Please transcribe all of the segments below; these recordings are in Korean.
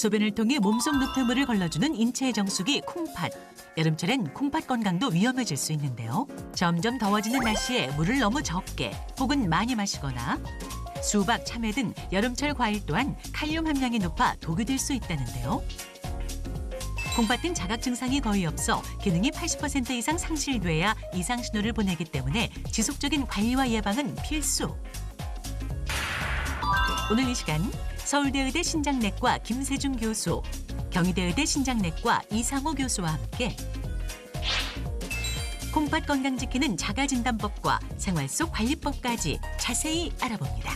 소변을 통해 몸속 노폐물을 걸러주는 인체의 정수기 콩팥. 여름철엔 콩팥 건강도 위험해질 수 있는데요. 점점 더워지는 날씨에 물을 너무 적게 혹은 많이 마시거나 수박, 참외 등 여름철 과일 또한 칼륨 함량이 높아 독이 될 수 있다는데요. 콩팥은 자각 증상이 거의 없어 기능이 80% 이상 상실돼야 이상 신호를 보내기 때문에 지속적인 관리와 예방은 필수. 오늘 이 시간 서울대의대 신장내과 김세중 교수, 경희대의대 신장내과 이상호 교수와 함께 콩팥 건강 지키는 자가진단법과 생활 속 관리법까지 자세히 알아봅니다.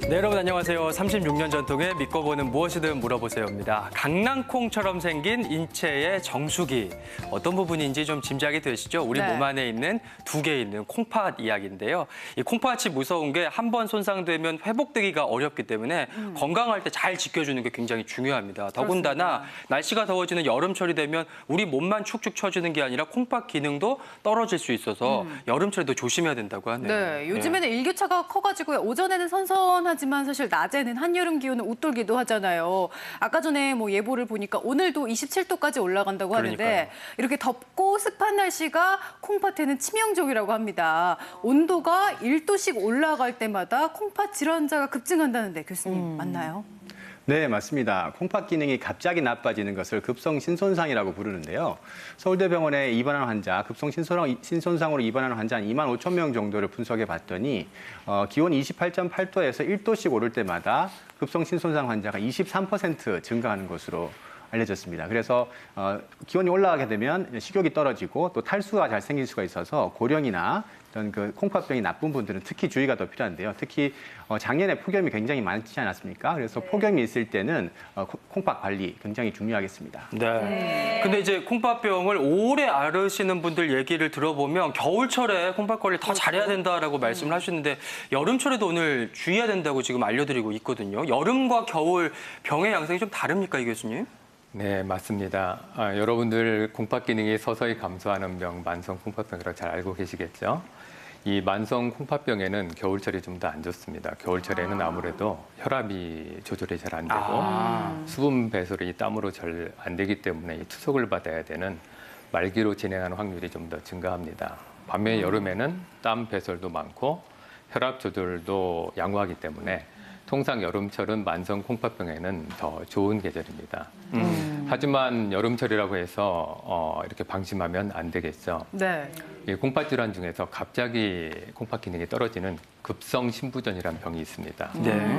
네, 여러분 안녕하세요. 36년 전통의 믿고 보는 무엇이든 물어보세요입니다. 강낭콩처럼 생긴 인체의 정수기. 어떤 부분인지 좀 짐작이 되시죠? 우리 몸 안에 있는 두 개 있는 콩팥 이야기인데요. 이 콩팥이 무서운 게 한 번 손상되면 회복되기가 어렵기 때문에 건강할 때 잘 지켜주는 게 굉장히 중요합니다. 더군다나 날씨가 더워지는 여름철이 되면 우리 몸만 축축 처지는 게 아니라 콩팥 기능도 떨어질 수 있어서 여름철에도 조심해야 된다고 하네요. 네, 요즘에는 일교차가 커가지고 오전에는 선선하지만 사실 낮에는 한여름 기온을 웃돌기도 하잖아요. 아까 전에 뭐 예보를 보니까 오늘도 27도까지 올라간다고 하는데 그러니까요. 이렇게 덥고 습한 날씨가 콩팥에는 치명적이라고 합니다. 온도가 1도씩 올라갈 때마다 콩팥 질환자가 급증한다는데 교수님 맞나요? 네, 맞습니다. 콩팥 기능이 갑자기 나빠지는 것을 급성 신손상이라고 부르는데요. 서울대병원에 입원한 환자, 급성 신손상으로 입원하는 환자 한 2만 5천 명 정도를 분석해 봤더니 기온 28.8도에서 1도씩 오를 때마다 급성 신손상 환자가 23% 증가하는 것으로 알려졌습니다. 그래서 기온이 올라가게 되면 식욕이 떨어지고 또 탈수가 잘 생길 수가 있어서 고령이나 이런 그 콩팥병이 나쁜 분들은 특히 주의가 더 필요한데요. 특히 작년에 폭염이 굉장히 많지 않았습니까? 그래서 폭염이 있을 때는 콩팥 관리 굉장히 중요하겠습니다. 네. 근데 이제 콩팥병을 오래 앓으시는 분들 얘기를 들어보면 겨울철에 콩팥 관리 더 잘해야 된다라고 말씀을 하시는데 여름철에도 오늘 주의해야 된다고 지금 알려드리고 있거든요. 여름과 겨울 병의 양상이 좀 다릅니까, 이 교수님? 네, 맞습니다. 여러분들 콩팥 기능이 서서히 감소하는 병, 만성 콩팥병이라고 잘 알고 계시겠죠? 이 만성 콩팥병에는 겨울철이 좀 더 안 좋습니다. 겨울철에는 아무래도 혈압이 조절이 잘 안 되고 수분 배설이 땀으로 잘 안 되기 때문에 이 투석을 받아야 되는 말기로 진행하는 확률이 좀 더 증가합니다. 반면에 여름에는 땀 배설도 많고 혈압 조절도 양호하기 때문에 통상 여름철은 만성 콩팥병에는 더 좋은 계절입니다. 하지만 여름철이라고 해서 이렇게 방심하면 안 되겠죠. 네. 이 콩팥 질환 중에서 갑자기 콩팥 기능이 떨어지는 급성 신부전이라는 병이 있습니다.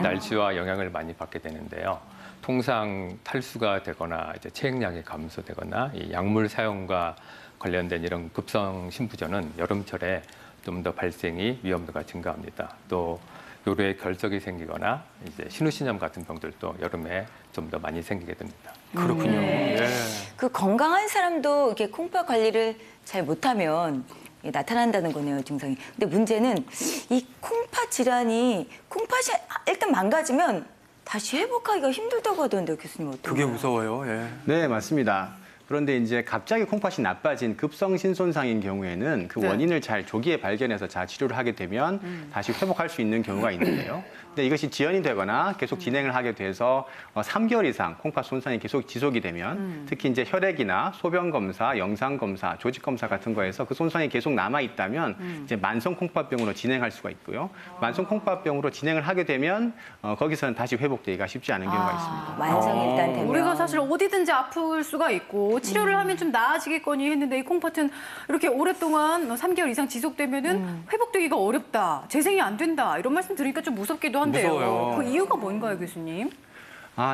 날씨와 영향을 많이 받게 되는데요. 통상 탈수가 되거나 이제 체액량이 감소되거나 이 약물 사용과 관련된 이런 급성 신부전은 여름철에 좀 더 발생이 위험도가 증가합니다. 또 요로에 결석이 생기거나 이제 신우신염 같은 병들도 여름에 좀 더 많이 생기게 됩니다. 그렇군요. 예. 그 건강한 사람도 이렇게 콩팥 관리를 잘 못하면 나타난다는 거네요, 증상이. 근데 문제는 이 콩팥 질환이 콩팥이 일단 망가지면 다시 회복하기가 힘들다고 하던데요, 교수님 어떠세요? 그게 무서워요. 예. 네, 맞습니다. 그런데 이제 갑자기 콩팥이 나빠진 급성 신손상인 경우에는 그 원인을 잘 조기에 발견해서 잘 치료를 하게 되면 다시 회복할 수 있는 경우가 있는데요. 근데 이것이 지연이 되거나 계속 진행을 하게 돼서 3개월 이상 콩팥 손상이 계속 지속이 되면 특히 이제 혈액이나 소변 검사, 영상 검사, 조직 검사 같은 거에서 그 손상이 계속 남아 있다면 이제 만성 콩팥병으로 진행할 수가 있고요. 만성 콩팥병으로 진행을 하게 되면 거기서는 다시 회복되기가 쉽지 않은 경우가 있습니다. 만성 일단 되면. 우리가 사실 어디든지 아플 수가 있고 치료를 하면 좀 나아지겠거니 했는데 이 콩팥은 이렇게 오랫동안 3개월 이상 지속되면은 회복되기가 어렵다, 재생이 안 된다 이런 말씀 들으니까 좀 무섭기도 한데요. 무서워요. 그 이유가 뭔가요, 교수님?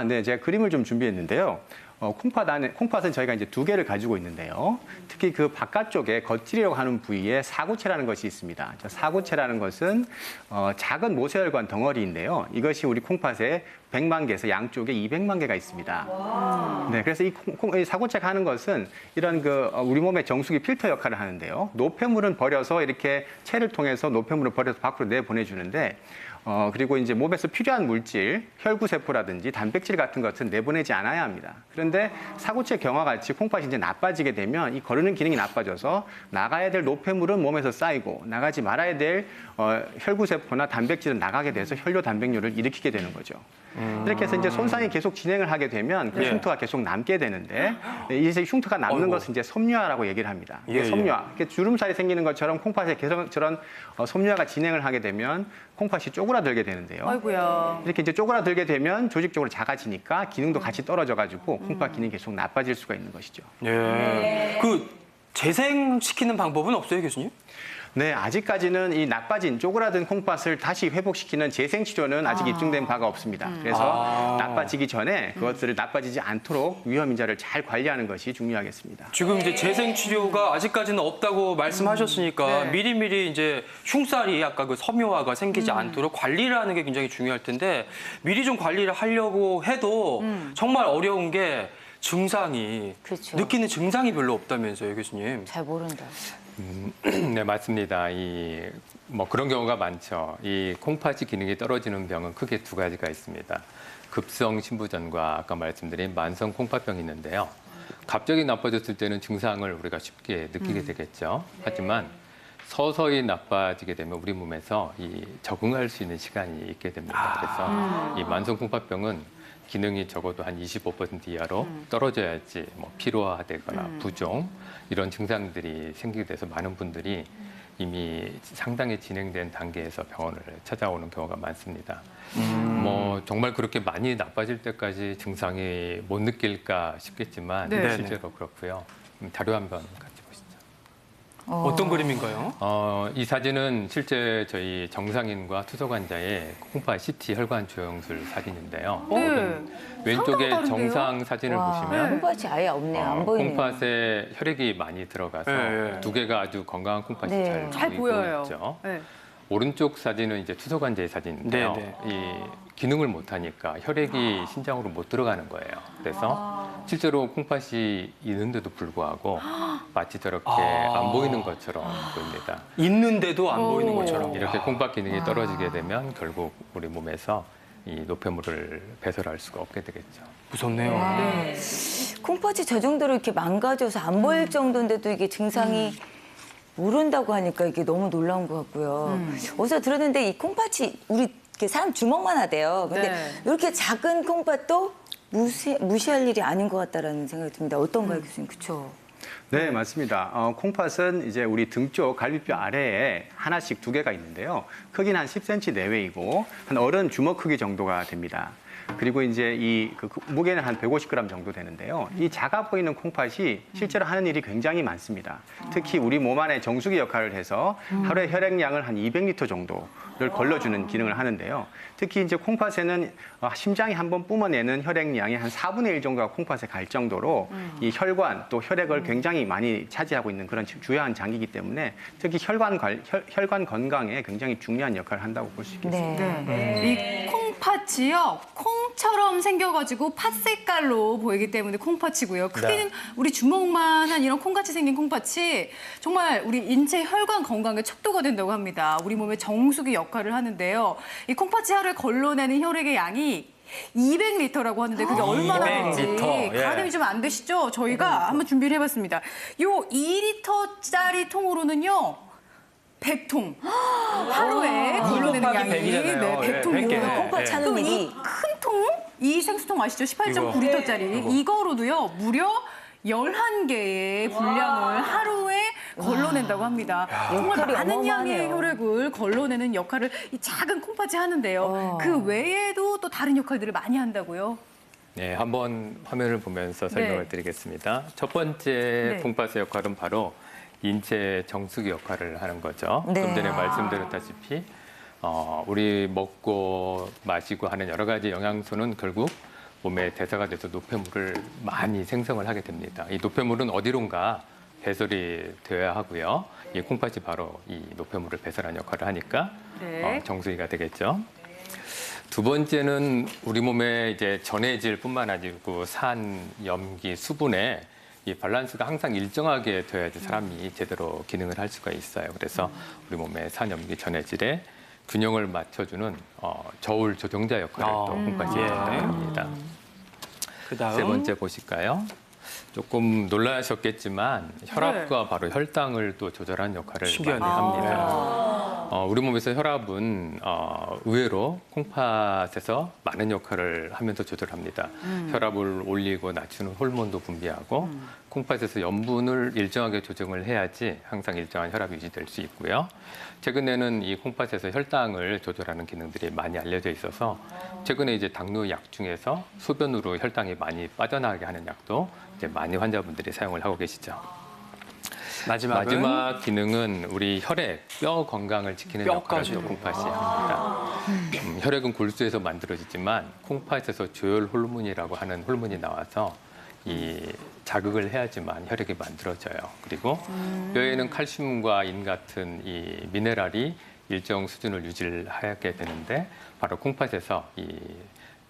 네, 제가 그림을 좀 준비했는데요. 콩팥은 저희가 이제 두 개를 가지고 있는데요. 특히 그 바깥쪽에 겉질이라고 하는 부위에 사구체라는 것이 있습니다. 사구체라는 것은 작은 모세혈관 덩어리인데요. 이것이 우리 콩팥에 100만 개에서 양쪽에 200만 개가 있습니다. 네, 그래서 이 사구체가 하는 것은 이런 우리 몸의 정수기 필터 역할을 하는데요. 노폐물은 버려서 이렇게 체를 통해서 노폐물을 버려서 밖으로 내보내주는데 그리고 이제 몸에서 필요한 물질, 혈구세포라든지 단백질 같은 것은 내보내지 않아야 합니다. 그런데 사구체 경화 같이 콩팥이 이제 나빠지게 되면 이 거르는 기능이 나빠져서 나가야 될 노폐물은 몸에서 쌓이고 나가지 말아야 될 혈구세포나 단백질은 나가게 돼서 혈뇨 단백뇨를 일으키게 되는 거죠. 이렇게 해서 이제 손상이 계속 진행을 하게 되면 그 예. 흉터가 계속 남게 되는데 이제 흉터가 남는 어이구. 것은 이제 섬유화라고 얘기를 합니다. 이게 예, 예. 섬유화. 이렇게 주름살이 생기는 것처럼 콩팥에 계속 저런 섬유화가 진행을 하게 되면 콩팥이 쪼그라들게 되는데요. 아이고야. 이렇게 이제 쪼그라들게 되면 조직적으로 작아지니까 기능도 같이 떨어져가지고 콩팥 기능이 계속 나빠질 수가 있는 것이죠. 예. 그 재생시키는 방법은 없어요, 교수님? 네, 아직까지는 이 나빠진 쪼그라든 콩팥을 다시 회복시키는 재생 치료는 아직 입증된 바가 없습니다. 그래서 나빠지기 전에 그것들을 나빠지지 않도록 위험 인자를 잘 관리하는 것이 중요하겠습니다. 지금 이제 재생 치료가 아직까지는 없다고 말씀하셨으니까 네. 미리미리 이제 흉살이 아까 그 섬유화가 생기지 않도록 관리를 하는 게 굉장히 중요할 텐데 미리 좀 관리를 하려고 해도 정말 어려운 게 증상이 그렇죠. 느끼는 증상이 별로 없다면서요, 교수님? 잘 모른다. 네, 맞습니다. 뭐 그런 경우가 많죠. 이 콩팥이 기능이 떨어지는 병은 크게 두 가지가 있습니다. 급성 신부전과 아까 말씀드린 만성 콩팥병이 있는데요. 갑자기 나빠졌을 때는 증상을 우리가 쉽게 느끼게 되겠죠. 하지만 서서히 나빠지게 되면 우리 몸에서 적응할 수 있는 시간이 있게 됩니다. 그래서 이 만성 콩팥병은 기능이 적어도 한 25% 이하로 떨어져야지 뭐 피로화되거나 부종 이런 증상들이 생기게 돼서 많은 분들이 이미 상당히 진행된 단계에서 병원을 찾아오는 경우가 많습니다. 뭐 정말 그렇게 많이 나빠질 때까지 증상이 못 느낄까 싶겠지만 네. 실제로 그렇고요. 자료 한번 같이 보시죠. 어떤 그림인가요? 이 사진은 실제 저희 정상인과 투석 환자의 콩팥 CT 혈관 조영술 사진인데요. 네. 왼쪽에 상당히 다른데요? 정상 사진을 와, 보시면 콩팥이 아예 없네요. 안 보이네요. 콩팥에 혈액이 많이 들어가서 네. 두 개가 아주 건강한 콩팥이 네. 잘 보이고 보여요. 있죠. 네. 오른쪽 사진은 이제 투석 환자의 사진인데요. 네, 이 기능을 못하니까 혈액이 신장으로 못 들어가는 거예요. 그래서 실제로 콩팥이 있는데도 불구하고 마치 저렇게 안 보이는 것처럼 보입니다. 있는데도 안 보이는 것처럼. 이렇게 콩팥 기능이 떨어지게 되면 결국 우리 몸에서 이 노폐물을 배설할 수가 없게 되겠죠. 무섭네요. 네. 콩팥이 저 정도로 이렇게 망가져서 안 보일 정도인데도 이게 증상이 모른다고 하니까 이게 너무 놀라운 것 같고요. 어디서 들었는데 이 콩팥이 우리 이렇게 사람 주먹만 하대요. 근데 네. 이렇게 작은 콩팥도 무시할 일이 아닌 것 같다라는 생각이 듭니다. 어떤가요, 교수님? 그렇죠? 네, 맞습니다. 콩팥은 이제 우리 등 쪽 갈비뼈 아래에 하나씩 두 개가 있는데요. 크기는 한 10cm 내외이고 한 어른 주먹 크기 정도가 됩니다. 그리고 이제 그 무게는 한 150g 정도 되는데요. 이 작아 보이는 콩팥이 실제로 하는 일이 굉장히 많습니다. 특히 우리 몸 안에 정수기 역할을 해서 하루에 혈액량을 한 200리터 정도를 걸러주는 기능을 하는데요. 특히 이제 콩팥에는 심장이 한번 뿜어내는 혈액량이 한 4분의 1 정도가 콩팥에 갈 정도로 이 혈관 또 혈액을 굉장히 많이 차지하고 있는 그런 주요한 장기이기 때문에 특히 혈관 건강에 굉장히 중요한 역할을 한다고 볼 수 있겠습니다. 이 콩팥이요, 콩처럼 생겨가지고 팥 색깔로 보이기 때문에 콩팥이고요. 크기는 우리 주먹만한 이런 콩같이 생긴 콩팥이 정말 우리 인체 혈관 건강에 척도가 된다고 합니다. 우리 몸의 정수기 역할을 하는데요. 이 콩팥이 하루에 걸러내는 혈액의 양이 200리터라고 하는데 그게 얼마나 되는지 200리터, 예. 가늠이 좀 안 되시죠? 저희가 한번 준비를 해봤습니다. 요 2리터짜리 통으로는요. 100통 하루에 걸러내는 콩팥이 양이 100이잖아요. 예, 100통이고요. 100개. 콩팥 예. 차는 또 이 일이 큰 통, 이 생수통 아시죠? 18.9리터짜리 이거로도요 무려 11개의 분량을 하루에 걸러낸다고 합니다. 정말 역할이 많은 양의 어마어마하네요. 혈액을 걸러내는 역할을 이 작은 콩팥이 하는데요. 그 외에도 또 다른 역할들을 많이 한다고요. 네, 한번 화면을 보면서 설명을 네. 드리겠습니다. 첫 번째 네. 콩팥의 역할은 바로 인체 정수기 역할을 하는 거죠. 네. 좀 전에 말씀드렸다시피 우리 먹고 마시고 하는 여러 가지 영양소는 결국 몸에 대사가 돼서 노폐물을 많이 생성을 하게 됩니다. 이 노폐물은 어디론가 배설이 되어야 하고요. 이 콩팥이 바로 이 노폐물을 배설하는 역할을 하니까 네. 정수기가 되겠죠. 두 번째는 우리 몸의 이제 전해질뿐만 아니고 산, 염기, 수분의 이 밸런스가 항상 일정하게 돼야지 사람이 제대로 기능을 할 수가 있어요. 그래서 우리 몸의 산, 염기, 전해질의 균형을 맞춰주는 저울 조정자 역할을 또 콩팥이 합니다. 그다음 세 번째 보실까요? 조금 놀라셨겠지만 혈압과 바로 혈당을 또 조절하는 역할을 신기하네요. 많이 합니다. 우리 몸에서 혈압은 의외로 콩팥에서 많은 역할을 하면서 조절합니다. 혈압을 올리고 낮추는 호르몬도 분비하고 콩팥에서 염분을 일정하게 조정을 해야지 항상 일정한 혈압이 유지될 수 있고요. 최근에는 이 콩팥에서 혈당을 조절하는 기능들이 많이 알려져 있어서 최근에 이제 당뇨 약 중에서 소변으로 혈당이 많이 빠져나가게 하는 약도 이제 많이 환자분들이 사용을 하고 계시죠. 마지막은 마지막 기능은 우리 혈액, 뼈 건강을 지키는 뼈까지. 역할을 콩팥이 합니다. 혈액은 골수에서 만들어지지만 콩팥에서 조혈 호르몬이라고 하는 호르몬이 나와서 이 자극을 해야지만 혈액이 만들어져요. 그리고 뼈에는 칼슘과 인 같은 이 미네랄이 일정 수준을 유지하게 되는데 바로 콩팥에서 이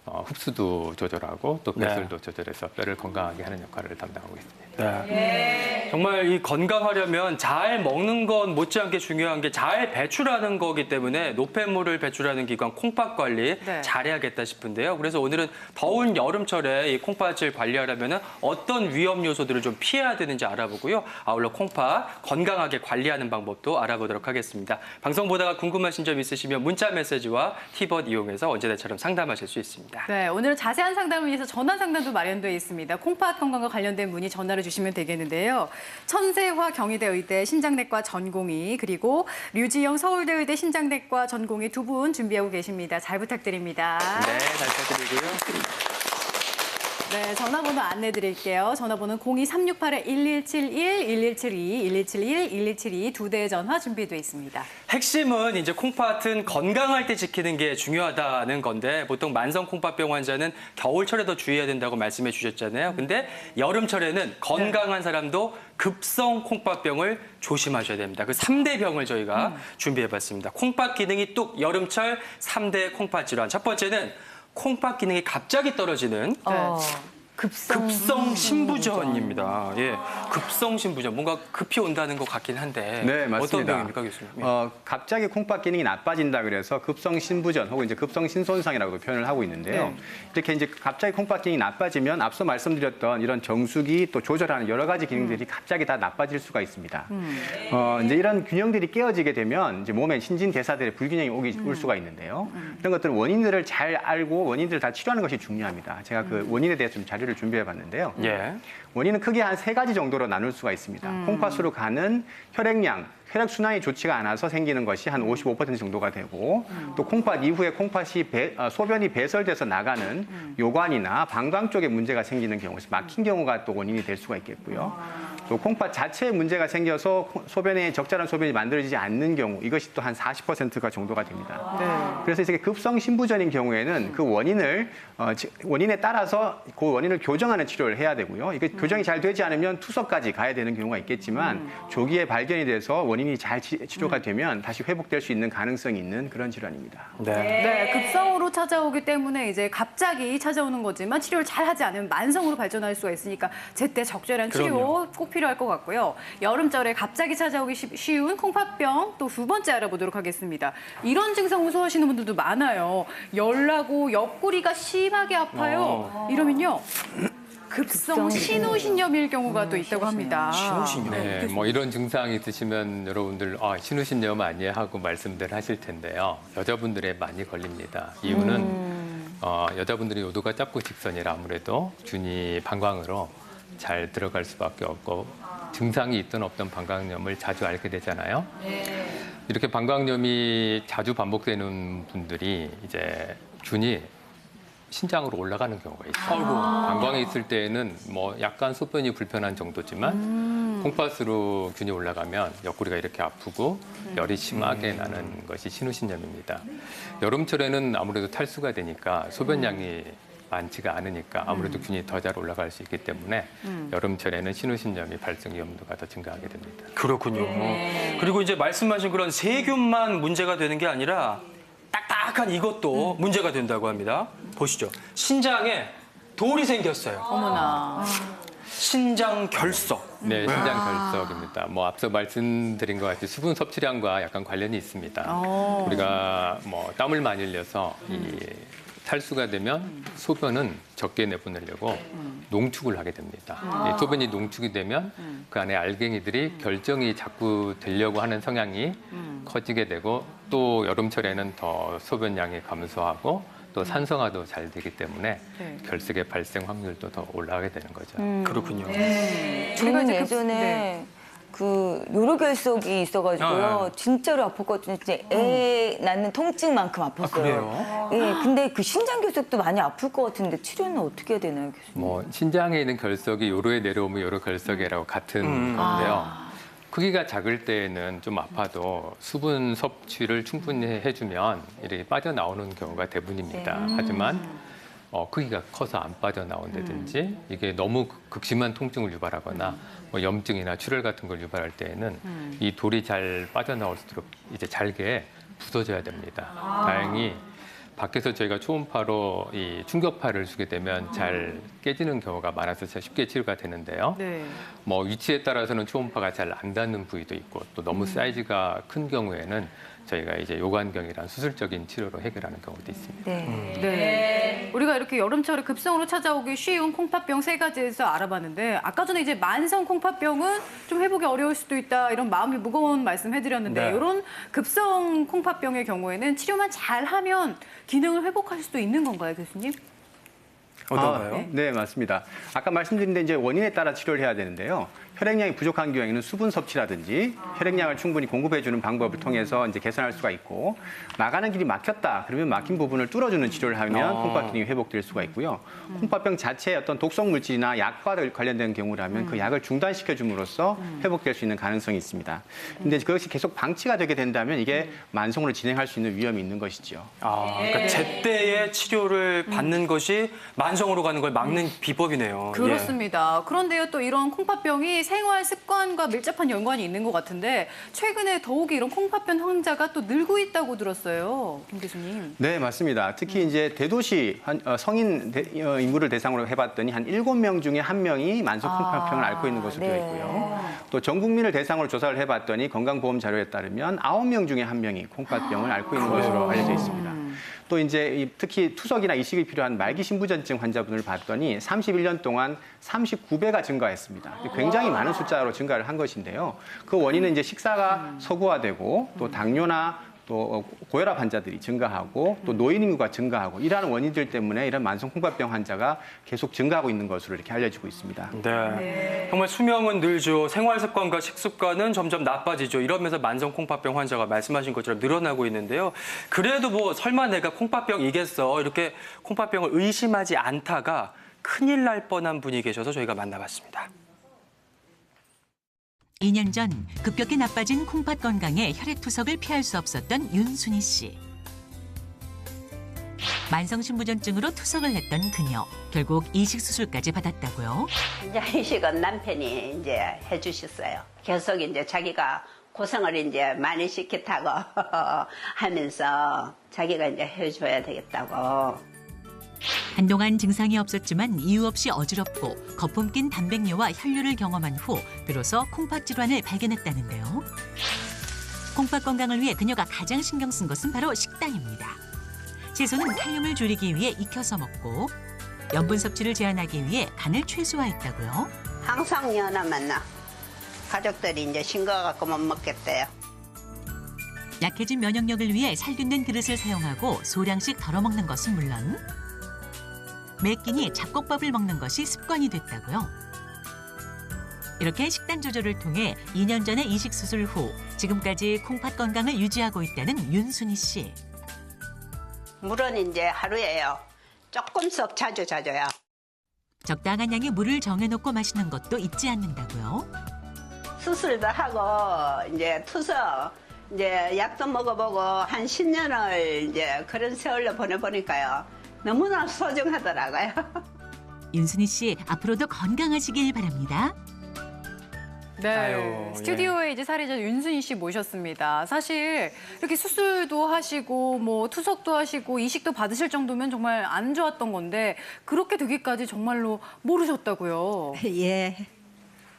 흡수도 조절하고 또 배설도 조절해서 뼈를 건강하게 하는 역할을 담당하고 있습니다. 네. 정말 이 건강하려면 잘 먹는 건 못지않게 중요한 게 잘 배출하는 거기 때문에 노폐물을 배출하는 기관 콩팥 관리 네. 잘해야겠다 싶은데요. 그래서 오늘은 더운 여름철에 이 콩팥을 관리하려면 어떤 위험 요소들을 좀 피해야 되는지 알아보고요. 아울러 콩팥 건강하게 관리하는 방법도 알아보도록 하겠습니다. 방송 보다가 궁금하신 점 있으시면 문자 메시지와 티벗 이용해서 언제나처럼 상담하실 수 있습니다. 네, 오늘은 자세한 상담을 위해서 전화 상담도 마련되어 있습니다. 콩팥 건강과 관련된 문의 전화를 주시면 되겠는데요. 천세화 경희대 의대 신장내과 전공의 그리고 류지영 서울대 의대 신장내과 전공의 두 분 준비하고 계십니다. 잘 부탁드립니다. 네, 잘 부탁드리고요. 네, 전화번호 안내드릴게요. 전화번호는 02-368-1171, 1172, 1171, 1172 두 대의 전화 준비되어 있습니다. 핵심은 이제 콩팥은 건강할 때 지키는 게 중요하다는 건데 보통 만성 콩팥병 환자는 겨울철에 더 주의해야 된다고 말씀해 주셨잖아요. 근데 여름철에는 건강한 사람도 급성 콩팥병을 조심하셔야 됩니다. 그 3대 병을 저희가 준비해봤습니다. 콩팥 기능이 뚝 여름철 3대 콩팥 질환. 첫 번째는 콩팥 기능이 갑자기 떨어지는 급성 신부전입니다. 예, 급성 신부전. 뭔가 급히 온다는 것 같긴 한데 네, 맞습니다. 어떤 병입니까, 교수님? 예. 갑자기 콩팥 기능이 나빠진다 그래서 급성 신부전 혹은 이제 급성 신손상이라고도 표현을 하고 있는데요. 네. 이렇게 이제 갑자기 콩팥 기능이 나빠지면 앞서 말씀드렸던 이런 정수기 또 조절하는 여러 가지 기능들이 갑자기 다 나빠질 수가 있습니다. 이제 이런 균형들이 깨어지게 되면 이제 몸에 신진 대사들의 불균형이 올 수가 있는데요. 이런 것들은 원인들을 잘 알고 원인들을 다 치료하는 것이 중요합니다. 제가 그 원인에 대해서 좀 자료를 준비해 봤는데요. 예. 원인은 크게 한 3가지 정도로 나눌 수가 있습니다. 콩팥으로 가는 혈액량, 혈액순환이 좋지가 않아서 생기는 것이 한 55% 정도가 되고 또 콩팥 이후에 콩팥이 소변이 배설돼서 나가는 요관이나 방광 쪽에 문제가 생기는 경우, 막힌 경우가 또 원인이 될 수가 있겠고요. 또 콩팥 자체에 문제가 생겨서 소변에 적절한 소변이 만들어지지 않는 경우 이것이 또 한 40%가 정도가 됩니다. 네. 그래서 이제 급성 신부전인 경우에는 그 원인에 따라서 그 원인을 교정하는 치료를 해야 되고요. 이게 교정이 잘 되지 않으면 투석까지 가야 되는 경우가 있겠지만 조기에 발견이 돼서 원인이 잘 치료가 되면 다시 회복될 수 있는 가능성이 있는 그런 질환입니다. 네. 네, 급성으로 찾아오기 때문에 이제 갑자기 찾아오는 거지만 치료를 잘 하지 않으면 만성으로 발전할 수가 있으니까 제때 적절한 치료 그럼요. 꼭 필요할 것 같고요. 여름철에 갑자기 찾아오기 쉬운 콩팥병 또 두 번째 알아보도록 하겠습니다. 이런 증상 호소하시는 분들도 많아요. 열나고 옆구리가 심하게 아파요. 이러면요. 급성 신우신염일 경우가 또 있다고 합니다. 신우신염. 네, 뭐 이런 증상이 있으시면 여러분들 신우신염 아니에요 하고 말씀들 하실 텐데요. 여자분들에 많이 걸립니다. 이유는 여자분들이 요도가 짧고 직선이라 아무래도 균이 방광으로 잘 들어갈 수밖에 없고 증상이 있든 없든 방광염을 자주 앓게 되잖아요. 이렇게 방광염이 자주 반복되는 분들이 이제 균이 신장으로 올라가는 경우가 있어요. 방광에 있을 때에는 뭐 약간 소변이 불편한 정도지만 콩팥으로 균이 올라가면 옆구리가 이렇게 아프고 열이 심하게 나는 것이 신우신염입니다. 여름철에는 아무래도 탈수가 되니까 소변량이 많지가 않으니까 아무래도 균이 더 잘 올라갈 수 있기 때문에 여름철에는 신우신염이 발생 위험도가 더 증가하게 됩니다. 그렇군요. 그리고 이제 말씀하신 그런 세균만 문제가 되는 게 아니라 딱딱한 이것도 문제가 된다고 합니다. 보시죠. 신장에 돌이 생겼어요. 어머나. 신장 결석. 네, 신장 결석입니다. 뭐 앞서 말씀드린 것 같이 수분 섭취량과 약간 관련이 있습니다. 우리가 뭐 땀을 많이 흘려서 이 탈수가 되면 소변은 적게 내보내려고 농축을 하게 됩니다. 이 소변이 농축이 되면 그 안에 알갱이들이 결정이 자꾸 되려고 하는 성향이 커지게 되고 또 여름철에는 더 소변량이 감소하고 또 산성화도 잘 되기 때문에 결석의 발생 확률도 더 올라가게 되는 거죠. 그렇군요. 저는 이제 예전에 그 요로결석이 있어가지고요. 진짜로 아팠거든요. 진짜 애 낳는 통증만큼 아팠어요. 그래요? 예, 근데 그 신장결석도 많이 아플 것 같은데 치료는 어떻게 해야 되나요, 교수님? 뭐 신장에 있는 결석이 요로에 내려오면 요로결석이라고 같은 건데요. 크기가 작을 때에는 좀 아파도 수분 섭취를 충분히 해주면 이렇게 빠져나오는 경우가 대부분입니다. 하지만 크기가 커서 안 빠져나온다든지 이게 너무 극심한 통증을 유발하거나 뭐 염증이나 출혈 같은 걸 유발할 때에는 이 돌이 잘 빠져나올 수 있도록 이제 잘게 부서져야 됩니다. 다행히 밖에서 저희가 초음파로 이 충격파를 주게 되면 잘 깨지는 경우가 많아서 쉽게 치료가 되는데요. 네. 뭐 위치에 따라서는 초음파가 잘 안 닿는 부위도 있고 또 너무 사이즈가 큰 경우에는 저희가 이제 요관경이란 수술적인 치료로 해결하는 경우도 있습니다. 네. 우리가 이렇게 여름철에 급성으로 찾아오기 쉬운 콩팥병 3가지에서 알아봤는데 아까 전에 이제 만성 콩팥병은 좀 회복이 어려울 수도 있다 이런 마음이 무거운 말씀 해드렸는데 네. 이런 급성 콩팥병의 경우에는 치료만 잘하면 기능을 회복할 수도 있는 건가요, 교수님? 어떤가요? 네, 맞습니다. 아까 말씀드린 데 이제 원인에 따라 치료를 해야 되는데요. 혈액량이 부족한 경우에는 수분 섭취라든지 혈액량을 충분히 공급해주는 방법을 통해서 이제 개선할 수가 있고 나가는 길이 막혔다 그러면 막힌 부분을 뚫어주는 치료를 하면 콩팥 기능이 회복될 수가 있고요. 콩팥병 자체의 어떤 독성 물질이나 약과 관련된 경우라면 그 약을 중단시켜 줌으로써 회복될 수 있는 가능성이 있습니다. 근데 그것이 계속 방치가 되게 된다면 이게 만성으로 진행할 수 있는 위험이 있는 것이죠. 그러니까 제때에 치료를 받는 것이 만성으로 가는 걸 막는 비법이네요. 그렇습니다. 그런데요, 또 이런 콩팥병이 생활 습관과 밀접한 연관이 있는 것 같은데 최근에 더욱이 이런 콩팥병 환자가 또 늘고 있다고 들었어요, 김 교수님. 네, 맞습니다. 특히 이제 대도시 성인 인구를 대상으로 해봤더니 한 7명 중에 1명이 만성 콩팥병을 앓고 있는 것으로 되어 있고요. 또 전 국민을 대상으로 조사를 해봤더니 건강보험 자료에 따르면 9명 중에 1명이 콩팥병을 앓고 있는 것으로 알려져 있습니다. 또 이제 특히 투석이나 이식이 필요한 말기 신부전증 환자분을 봤더니 31년 동안 39배가 증가했습니다. 굉장히 많은 숫자로 증가를 한 것인데요. 그 원인은 이제 식사가 서구화되고 또 당뇨나 또 고혈압 환자들이 증가하고 또 노인 인구가 증가하고 이러한 원인들 때문에 이런 만성 콩팥병 환자가 계속 증가하고 있는 것으로 이렇게 알려지고 있습니다. 네. 정말 수명은 늘죠. 생활 습관과 식습관은 점점 나빠지죠. 이러면서 만성 콩팥병 환자가 말씀하신 것처럼 늘어나고 있는데요. 그래도 뭐 설마 내가 콩팥병이겠어 이렇게 콩팥병을 의심하지 않다가 큰일 날 뻔한 분이 계셔서 저희가 만나봤습니다. 2년 전 급격히 나빠진 콩팥 건강에 혈액투석을 피할 수 없었던 윤순희 씨. 만성신부전증으로 투석을 했던 그녀. 결국 이식 수술까지 받았다고요. 이제 이식은 남편이 이제 해주셨어요. 계속 이제 자기가 고생을 이제 많이 시켰다고 하면서 자기가 이제 해줘야 되겠다고. 한동안 증상이 없었지만 이유 없이 어지럽고 거품 낀 단백뇨와 혈류를 경험한 후 비로소 콩팥 질환을 발견했다는데요. 콩팥 건강을 위해 그녀가 가장 신경 쓴 것은 바로 식단입니다. 채소는 칼륨을 줄이기 위해 익혀서 먹고 염분 섭취를 제한하기 위해 간을 최소화했다고요. 항상 연하 만나. 가족들이 이제 싱거워갖고 못 먹겠대요. 약해진 면역력을 위해 살균된 그릇을 사용하고 소량씩 덜어 먹는 것은 물론 매 끼니 잡곡밥을 먹는 것이 습관이 됐다고요. 이렇게 식단 조절을 통해 2년 전에 이식 수술 후 지금까지 콩팥 건강을 유지하고 있다는 윤순희 씨. 물은 이제 하루에요. 조금씩 자주 자줘요. 적당한 양의 물을 정해놓고 마시는 것도 잊지 않는다고요. 수술도 하고 이제 투석 이제 약도 먹어보고 한 10년을 이제 그런 세월로 보내보니까요. 너무나 소중하더라고요. 윤순희 씨 앞으로도 건강하시길 바랍니다. 네, 아유, 스튜디오에 이제 사례자 윤순희 씨 모셨습니다. 사실 이렇게 수술도 하시고 뭐 투석도 하시고 이식도 받으실 정도면 정말 안 좋았던 건데 그렇게 되기까지 정말로 모르셨다고요. 예.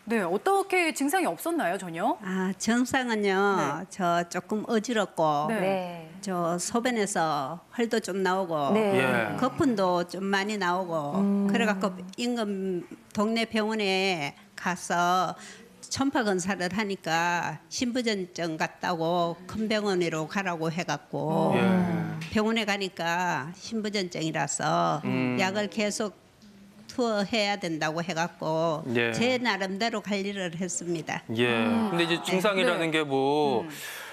네, 어떻게 증상이 없었나요, 전혀? 아, 증상은요, 저 조금 어지럽고, 네. 네. 저 소변에서 헐도 좀 나오고, 네. 예. 거품도 좀 많이 나오고, 그래갖고 인근 동네 병원에 가서 초음파 검사를 하니까 신부전증 같다고 큰 병원으로 가라고 해갖고 병원에 가니까 신부전증이라서 약을 계속 투여해야 된다고 해갖고 예. 제 나름대로 관리를 했습니다. 예. 근데 이제 증상이라는 게 뭐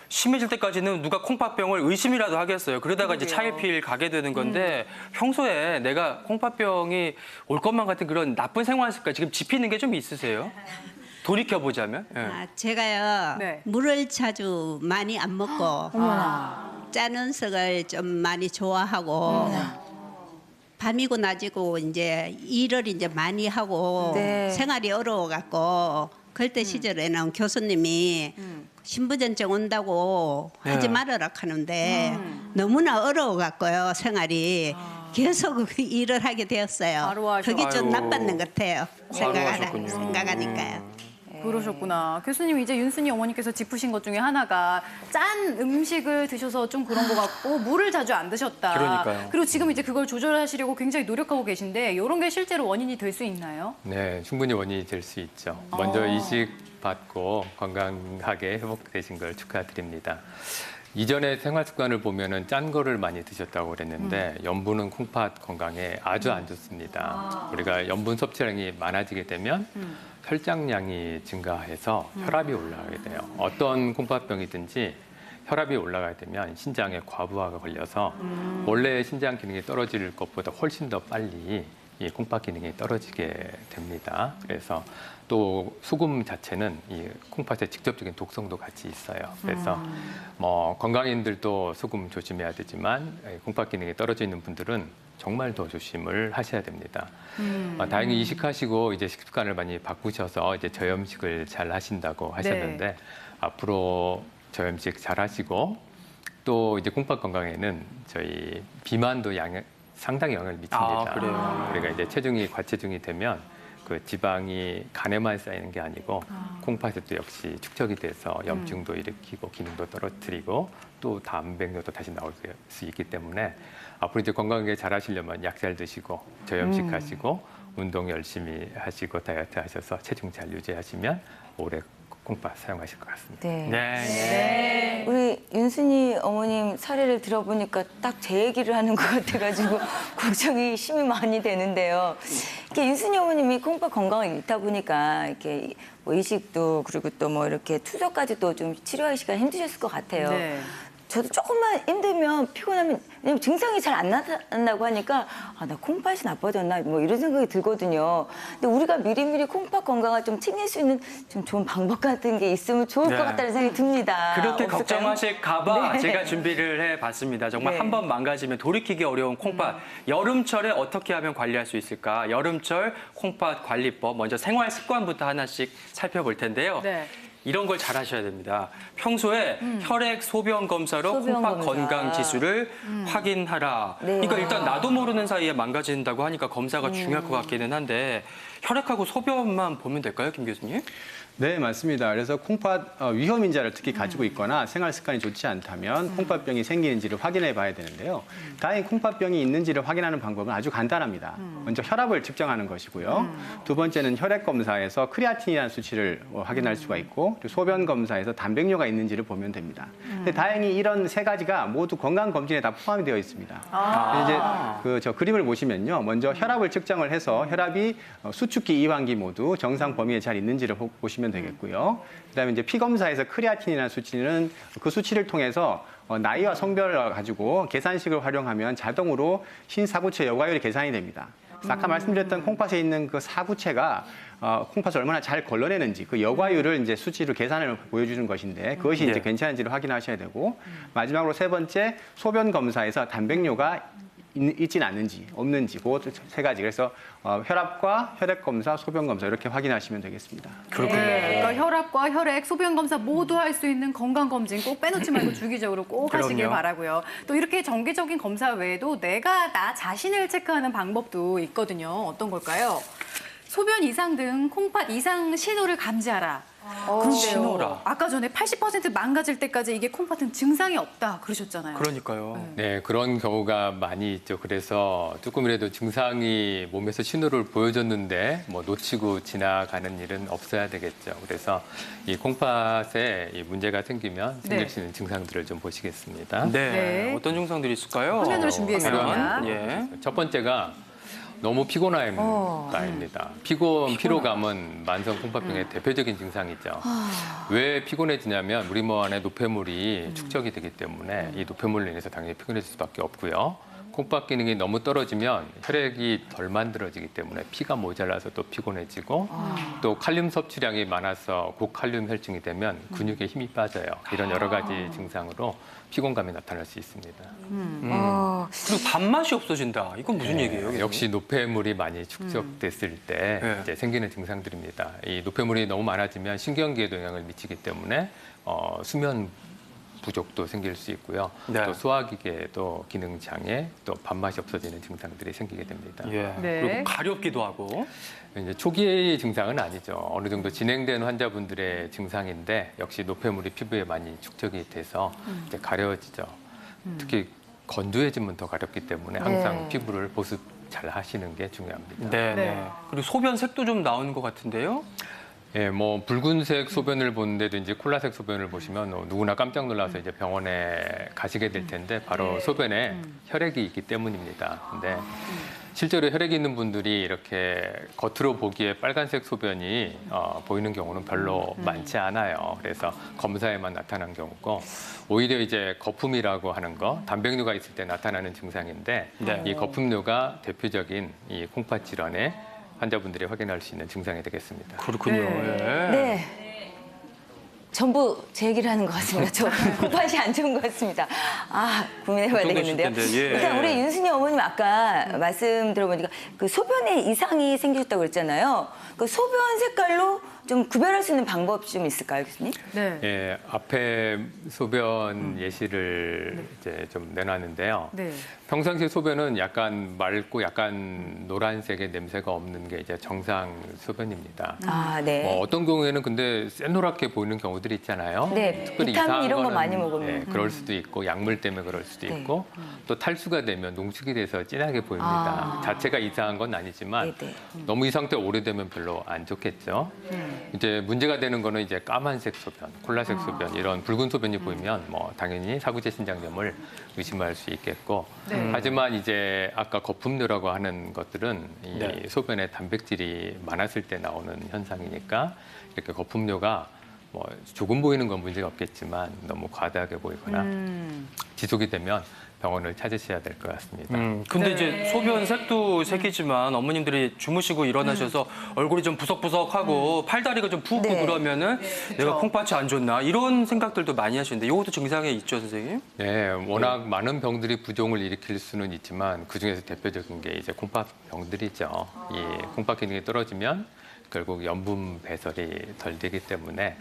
심해질 때까지는 누가 콩팥병을 의심이라도 하겠어요. 그러다가 이제 차일피일 가게 되는 건데 평소에 내가 콩팥병이 올 것만 같은 그런 나쁜 생활 습관 지금 짚이는 게 좀 있으세요? 돌이켜 보자면. 예. 아, 제가요 네. 물을 자주 많이 안 먹고 짠 음식을 좀 많이 좋아하고 밤이고 낮이고 이제 일을 이제 많이 하고 네. 생활이 어려워갖고 그때 시절에는 교수님이 신부전증 온다고 하지 말아라 하는데 너무나 어려워갖고요 생활이 계속 그 일을 하게 되었어요. 바로 하셔. 그게 좀 아유. 나빴는 것 같아요. 바로 하셨군요. 생각하니까요. 그러셨구나. 교수님 이제 윤순희 어머니께서 짚으신 것 중에 하나가 짠 음식을 드셔서 좀 그런 것 같고 물을 자주 안 드셨다. 그러니까요. 그리고 지금 이제 그걸 조절하시려고 굉장히 노력하고 계신데 이런 게 실제로 원인이 될 수 있나요? 네, 충분히 원인이 될 수 있죠. 먼저 이식 받고 건강하게 회복되신 걸 축하드립니다. 이전에 생활 습관을 보면은 짠 거를 많이 드셨다고 그랬는데 염분은 콩팥 건강에 아주 안 좋습니다. 우리가 염분 섭취량이 많아지게 되면 혈장량이 증가해서 혈압이 올라가게 돼요. 어떤 콩팥병이든지 혈압이 올라가게 되면 신장에 과부하가 걸려서 원래 신장 기능이 떨어질 것보다 훨씬 더 빨리 이 콩팥 기능이 떨어지게 됩니다. 그래서 또 소금 자체는 이 콩팥의 직접적인 독성도 같이 있어요. 그래서 뭐 건강인들도 소금 조심해야 되지만 콩팥 기능이 떨어져 있는 분들은 정말 더 조심을 하셔야 됩니다. 다행히 이식하시고 이제 식습관을 많이 바꾸셔서 이제 저염식을 잘 하신다고 하셨는데 앞으로 저염식 잘 하시고 또 이제 콩팥 건강에는 저희 비만도 상당히 영향을 미칩니다. 아, 그래요? 우리가 이제 체중이 과체중이 되면 그 지방이 간에만 쌓이는 게 아니고 콩팥에도 역시 축적이 돼서 염증도 일으키고 기능도 떨어뜨리고 또 단백뇨도 다시 나올 수 있기 때문에 앞으로 이제 건강하게 잘 하시려면 약 잘 드시고 저염식 하시고 운동 열심히 하시고 다이어트 하셔서 체중 잘 유지하시면 오래 콩팥 사용하실 것 같습니다. 네. 네. 우리 윤순희 어머님 사례를 들어보니까 딱 제 얘기를 하는 것 같아가지고 걱정이 심히 많이 되는데요. 이렇게 윤순희 어머님이 콩팥 건강을 잃다 보니까 이렇게 뭐 이식도 그리고 또 뭐 이렇게 투석까지도 좀 치료하시기가 힘드셨을 것 같아요. 네. 저도 조금만 힘들면 피곤하면 왜냐면 증상이 잘 안 나타난다고 하니까 아, 나 콩팥이 나빠졌나 뭐 이런 생각이 들거든요. 근데 우리가 미리미리 콩팥 건강을 좀 챙길 수 있는 좀 좋은 방법 같은 게 있으면 좋을 네. 것 같다는 생각이 듭니다. 그렇게 없을까요? 걱정하실까 봐 네. 제가 준비를 해봤습니다. 정말 네. 한 번 망가지면 돌이키기 어려운 콩팥. 여름철에 어떻게 하면 관리할 수 있을까? 여름철 콩팥 관리법. 먼저 생활 습관부터 하나씩 살펴볼 텐데요. 네. 이런 걸 잘 하셔야 됩니다. 평소에 혈액 소변 검사로 소변 콩팥 검사. 건강 지수를 확인하라. 네. 그러니까 일단 나도 모르는 사이에 망가진다고 하니까 검사가 중요할 것 같기는 한데 혈액하고 소변만 보면 될까요, 김 교수님? 네, 맞습니다. 그래서 콩팥 위험 인자를 특히 가지고 있거나 생활 습관이 좋지 않다면 콩팥병이 생기는지를 확인해 봐야 되는데요. 다행히 콩팥병이 있는지를 확인하는 방법은 아주 간단합니다. 먼저 혈압을 측정하는 것이고요. 두 번째는 혈액 검사에서 크레아틴이라는 수치를 확인할 수가 있고 그리고 소변 검사에서 단백뇨가 있는지를 보면 됩니다. 근데 다행히 이런 세 가지가 모두 건강 검진에 다 포함이 되어 있습니다. 이제 저 그림을 보시면요. 먼저 혈압을 측정을 해서 혈압이 수축기, 이완기 모두 정상 범위에 잘 있는지를 보시면 되겠고요. 그다음에 이제 피 검사에서 크레아틴이라는 수치는 그 수치를 통해서 나이와 성별을 가지고 계산식을 활용하면 자동으로 신사구체 여과율이 계산이 됩니다. 그래서 아까 말씀드렸던 콩팥에 있는 그 사구체가 콩팥을 얼마나 잘 걸러내는지 그 여과율을 이제 수치로 계산을 보여주는 것인데 그것이 이제 네. 괜찮은지를 확인하셔야 되고 마지막으로 세 번째 소변 검사에서 단백뇨가 있지는 않는지 없는지 그것 세 가지. 그래서 혈압과 혈액 검사, 소변 검사 이렇게 확인하시면 되겠습니다. 그렇군요. 네, 그러니까 혈압과 혈액, 소변 검사 모두 할 수 있는 건강 검진 꼭 빼놓지 말고 주기적으로 꼭 하시길 그럼요. 바라고요. 또 이렇게 정기적인 검사 외에도 내가 나 자신을 체크하는 방법도 있거든요. 어떤 걸까요? 소변 이상 등 콩팥 이상 신호를 감지하라. 그런데요. 신호라. 아까 전에 80% 망가질 때까지 이게 콩팥은 증상이 없다 그러셨잖아요. 그러니까요. 네, 그런 경우가 많이 있죠. 그래서 조금이라도 증상이 몸에서 신호를 보여줬는데 뭐 놓치고 지나가는 일은 없어야 되겠죠. 그래서 이 콩팥에 이 문제가 생기면 생길 수 있는 증상들을 좀 보시겠습니다. 네. 네. 어떤 증상들이 있을까요? 화면으로 준비했습니다. 과연? 예. 첫 번째가 너무 피곤함입니다. 피로감은 만성 콩팥병의 대표적인 증상이죠. 왜 피곤해지냐면 우리 몸 안에 노폐물이 축적이 되기 때문에 이 노폐물로 인해서 당연히 피곤해질 수밖에 없고요. 콩팥 기능이 너무 떨어지면 혈액이 덜 만들어지기 때문에 피가 모자라서 또 피곤해지고 또 칼륨 섭취량이 많아서 고칼륨 혈증이 되면 근육에 힘이 빠져요. 이런 여러 가지 증상으로 피곤감이 나타날 수 있습니다. 그리고 밥맛이 없어진다. 이건 무슨 얘기예요? 교수님? 역시 노폐물이 많이 축적됐을 때 네. 이제 생기는 증상들입니다. 이 노폐물이 너무 많아지면 신경계에도 영향을 미치기 때문에 수면 부족도 생길 수 있고요. 네. 또 소화기계에도 기능 장애, 또 밥맛이 없어지는 증상들이 생기게 됩니다. 예. 네. 그리고 가렵기도 하고. 이제 초기의 증상은 아니죠. 어느 정도 진행된 환자분들의 증상인데 역시 노폐물이 피부에 많이 축적이 돼서 이제 가려지죠. 특히 건조해지면 더 가렵기 때문에 항상 피부를 보습 잘 하시는 게 중요합니다. 네. 네. 네. 그리고 소변색도 좀 나오는 것 같은데요? 예, 뭐 붉은색 소변을 보는데도 이제 콜라색 소변을 보시면 누구나 깜짝 놀라서 이제 병원에 가시게 될 텐데 바로 소변에 혈액이 있기 때문입니다. 근데 실제로 혈액이 있는 분들이 이렇게 겉으로 보기에 빨간색 소변이 보이는 경우는 별로 많지 않아요. 그래서 검사에만 나타난 경우고 오히려 이제 거품이라고 하는 거, 단백뇨가 있을 때 나타나는 증상인데 네. 이 거품뇨가 대표적인 이 콩팥 질환의 환자분들이 확인할 수 있는 증상이 되겠습니다. 그렇군요. 네. 예. 네. 전부 제 얘기를 하는 것 같습니다. 저 콩팥이 안 좋은 것 같습니다. 고민해봐야 걱정되실 되겠는데요. 텐데, 예. 일단 우리 윤순이 어머님 아까 말씀 들어보니까 그 소변에 이상이 생기셨다고 그랬잖아요. 그 소변 색깔로 좀 구별할 수 있는 방법이 좀 있을까요, 교수님? 네. 예, 앞에 소변 예시를 이제 좀 내놨는데요. 네. 평상시 소변은 약간 맑고 약간 노란색의 냄새가 없는 게 이제 정상 소변입니다. 네. 어떤 경우에는 근데 새노랗게 보이는 경우들이 있잖아요. 네, 특별히 비타민 이상한 이런 거 거는, 많이 먹으면. 예, 그럴 수도 있고 약물 때문에 그럴 수도 네. 있고 또 탈수가 되면 농축이 돼서 진하게 보입니다. 자체가 이상한 건 아니지만 네, 네. 너무 이 상태 오래되면 별로 안 좋겠죠. 이제 문제가 되는 거는 이제 까만색 소변, 콜라색 소변 이런 붉은 소변이 보이면 뭐 당연히 사구제 신장염을 의심할 수 있겠고 네. 하지만 이제 아까 거품류라고 하는 것들은 이 네. 소변에 단백질이 많았을 때 나오는 현상이니까 이렇게 거품류가 뭐 조금 보이는 건 문제가 없겠지만 너무 과다하게 보이거나 지속이 되면 병원을 찾으셔야 될 것 같습니다. 근데 네. 이제 소변 색도 색이지만 어머님들이 주무시고 일어나셔서 얼굴이 좀 부석부석하고 팔다리가 좀 붓고 네. 그러면은 내가 콩팥이 안 좋나 이런 생각들도 많이 하시는데 이것도 증상에 있죠, 선생님? 네, 워낙 많은 병들이 부종을 일으킬 수는 있지만 그중에서 대표적인 게 이제 콩팥 병들이죠. 이 콩팥 기능이 떨어지면 결국 염분 배설이 덜 되기 때문에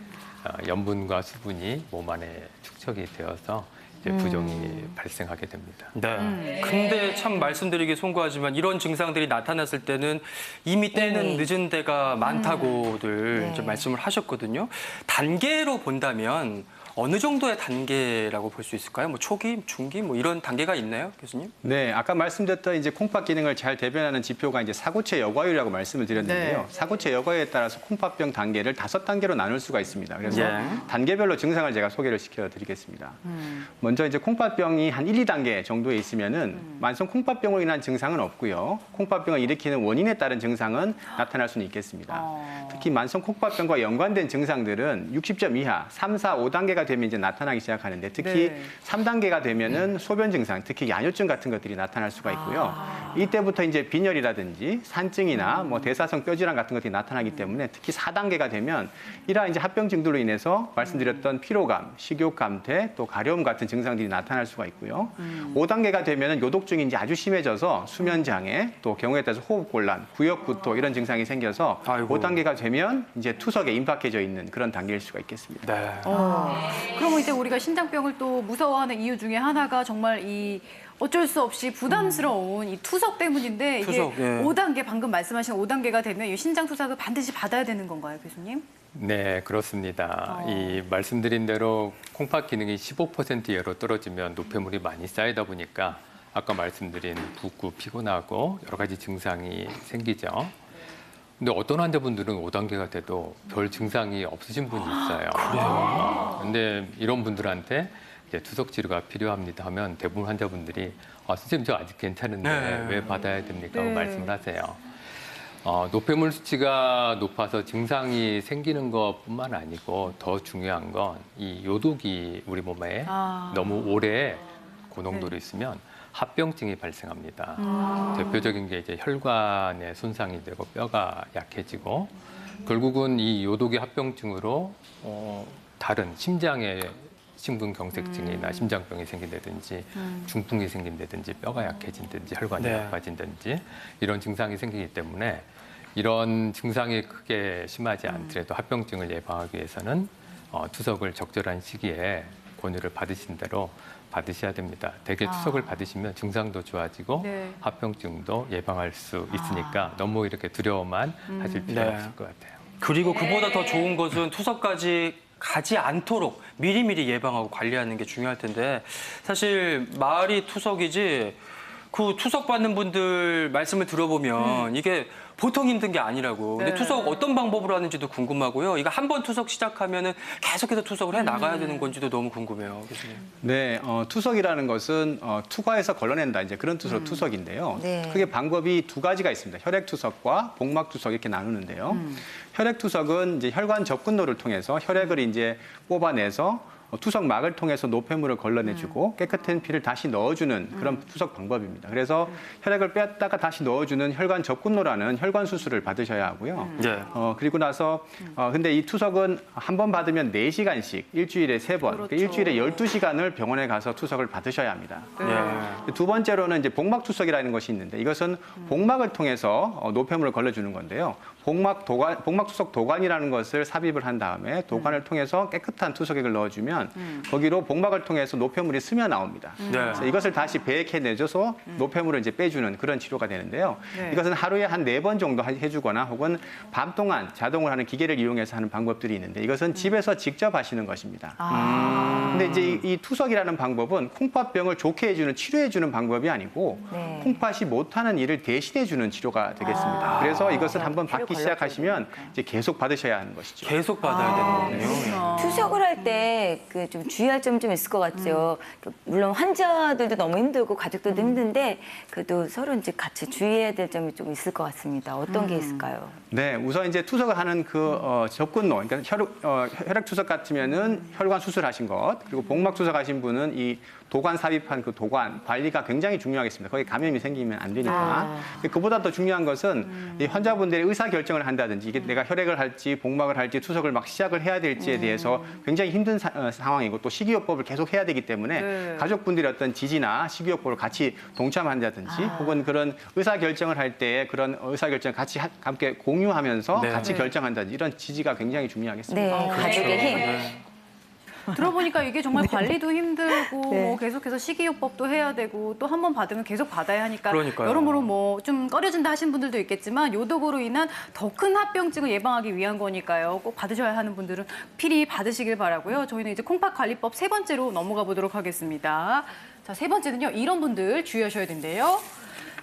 염분과 수분이 몸 안에 축적이 되어서 이제 부종이 발생하게 됩니다. 네. 근데 참 말씀드리기 송구하지만 이런 증상들이 나타났을 때는 이미 때는 늦은 데가 많다고들 이제 말씀을 하셨거든요. 단계로 본다면 어느 정도의 단계라고 볼 수 있을까요? 뭐 초기, 중기 뭐 이런 단계가 있나요, 교수님? 네, 아까 말씀드렸던 이제 콩팥 기능을 잘 대변하는 지표가 이제 사구체 여과율이라고 말씀을 드렸는데요. 네. 사구체 여과율에 따라서 콩팥병 단계를 5단계로 나눌 수가 있습니다. 그래서 예. 단계별로 증상을 제가 소개를 시켜드리겠습니다. 먼저 이제 콩팥병이 한 1, 2단계 정도에 있으면은 만성 콩팥병으로 인한 증상은 없고요. 콩팥병을 일으키는 원인에 따른 증상은 나타날 수는 있겠습니다. 특히 만성 콩팥병과 연관된 증상들은 60점 이하, 3, 4, 5단계가 2단계가 되면 이제 나타나기 시작하는데 특히 네. 3단계가 되면은 소변 증상, 특히 야뇨증 같은 것들이 나타날 수가 있고요. 이때부터 이제 빈혈이라든지 산증이나 뭐 대사성 뼈질환 같은 것들이 나타나기 때문에 특히 4단계가 되면 이러한 이제 합병증들로 인해서 말씀드렸던 피로감, 식욕 감퇴, 또 가려움 같은 증상들이 나타날 수가 있고요. 5단계가 되면은 요독증이 이제 아주 심해져서 수면 장애, 또 경우에 따라서 호흡 곤란, 구역 구토 이런 증상이 생겨서 아이고. 5단계가 되면 이제 투석에 임박해져 있는 그런 단계일 수가 있겠습니다. 네. 그러면 이제 우리가 신장병을 또 무서워하는 이유 중에 하나가 정말 이 어쩔 수 없이 부담스러운 이 투석 때문인데 이게 투석, 예. 5단계 방금 말씀하신 5단계가 되면 이 신장 투석을 반드시 받아야 되는 건가요, 교수님? 네, 그렇습니다. 이 말씀드린 대로 콩팥 기능이 15% 이하로 떨어지면 노폐물이 많이 쌓이다 보니까 아까 말씀드린 붓고 피곤하고 여러 가지 증상이 생기죠. 근데 어떤 환자분들은 5단계가 돼도 별 증상이 없으신 분이 있어요. 그래요? 근데 이런 분들한테 이제 투석 치료가 필요합니다 하면 대부분 환자분들이 선생님 저 아직 괜찮은데 네. 왜 받아야 됩니까? 하고 네. 말씀을 하세요. 노폐물 수치가 높아서 증상이 생기는 것뿐만 아니고 더 중요한 건 이 요독이 우리 몸에 너무 오래 고농도로 있으면 합병증이 발생합니다. 대표적인 게 이제 혈관에 손상이 되고 뼈가 약해지고 결국은 이 요독의 합병증으로 다른 심장에 심근경색증이나 심장병이 생긴다든지 중풍이 생긴다든지 뼈가 약해진다든지 혈관이 네. 나빠진다든지 이런 증상이 생기기 때문에 이런 증상이 크게 심하지 않더라도 합병증을 예방하기 위해서는 투석을 적절한 시기에 권유를 받으신 대로 받으셔야 됩니다. 대개 투석을 받으시면 증상도 좋아지고 네. 합병증도 예방할 수 있으니까 너무 이렇게 두려워만 하실 필요는 네. 없을 것 같아요. 그리고 그보다 더 좋은 것은 투석까지 가지 않도록 미리미리 예방하고 관리하는 게 중요할 텐데 사실 말이 투석이지 그 투석 받는 분들 말씀을 들어보면 이게 보통 힘든 게 아니라고. 근데 네. 투석 어떤 방법으로 하는지도 궁금하고요. 이거 한 번 투석 시작하면은 계속해서 투석을 해 나가야 되는 건지도 너무 궁금해요, 교수님. 네, 투석이라는 것은 투과해서 걸러낸다 이제 그런 뜻으로 투석인데요. 네. 크게 방법이 두 가지가 있습니다. 혈액 투석과 복막 투석 이렇게 나누는데요. 혈액 투석은 이제 혈관 접근로를 통해서 혈액을 이제 뽑아내서 투석막을 통해서 노폐물을 걸러내주고 깨끗한 피를 다시 넣어주는 그런 투석 방법입니다. 그래서 혈액을 뺐다가 다시 넣어주는 혈관 접근로라는 혈관 수술을 받으셔야 하고요. 네. 그리고 나서 근데 이 투석은 한 번 받으면 4시간씩 일주일에 3번, 그렇죠. 그러니까 일주일에 12시간을 병원에 가서 투석을 받으셔야 합니다. 네. 두 번째로는 이제 복막 투석이라는 것이 있는데 이것은 복막을 통해서 노폐물을 걸러주는 건데요. 복막 투석 도관이라는 것을 삽입을 한 다음에 도관을 통해서 깨끗한 투석액을 넣어주면 거기로 복막을 통해서 노폐물이 스며 나옵니다. 네. 그래서 이것을 다시 배액해내줘서 노폐물을 이제 빼주는 그런 치료가 되는데요. 네. 이것은 하루에 한 4번 정도 해주거나 혹은 밤 동안 자동을 하는 기계를 이용해서 하는 방법들이 있는데 이것은 집에서 직접 하시는 것입니다. 근데 이제 이 투석이라는 방법은 콩팥병을 좋게 해주는 치료해주는 방법이 아니고 네. 콩팥이 못하는 일을 대신해주는 치료가 되겠습니다. 그래서 이것을 한번 받기 시작하시면 이제 계속 받으셔야 하는 것이죠. 계속 받아야 되는 거군요. 투석을 할 때 그 좀 주의할 점이 좀 있을 것 같죠. 물론 환자들도 너무 힘들고 가족들도 힘든데 그래도 서로 이제 같이 주의해야 될 점이 좀 있을 것 같습니다. 어떤 게 있을까요? 네, 우선 이제 투석을 하는 그 접근로, 그러니까 혈액 투석 같으면은 혈관 수술하신 것, 그리고 복막 투석하신 분은 이 도관 삽입한 그 도관 관리가 굉장히 중요하겠습니다. 거기 감염이 생기면 안 되니까. 그보다 더 중요한 것은 이 환자분들의 의사 결정을 한다든지 이게 내가 혈액을 할지 복막을 할지 투석을 막 시작을 해야 될지에 대해서 굉장히 힘든 상황이고 또 식이요법을 계속 해야 되기 때문에 네. 가족분들의 어떤 지지나 식이요법을 같이 동참한다든지 혹은 그런 의사 결정을 할 때 그런 의사 결정을 같이 함께 공유하면서 네. 같이 결정한다든지 이런 지지가 굉장히 중요하겠습니다. 네, 가족의 힘. 네. 들어보니까 이게 정말 관리도 힘들고 네. 뭐 계속해서 식이요법도 해야 되고 또 한 번 받으면 계속 받아야 하니까 그러니까요. 여러모로 뭐 좀 꺼려진다 하신 분들도 있겠지만 요독으로 인한 더 큰 합병증을 예방하기 위한 거니까요. 꼭 받으셔야 하는 분들은 필히 받으시길 바라고요. 저희는 이제 콩팥 관리법 3번째로 넘어가 보도록 하겠습니다. 자, 3번째는요. 이런 분들 주의하셔야 된대요.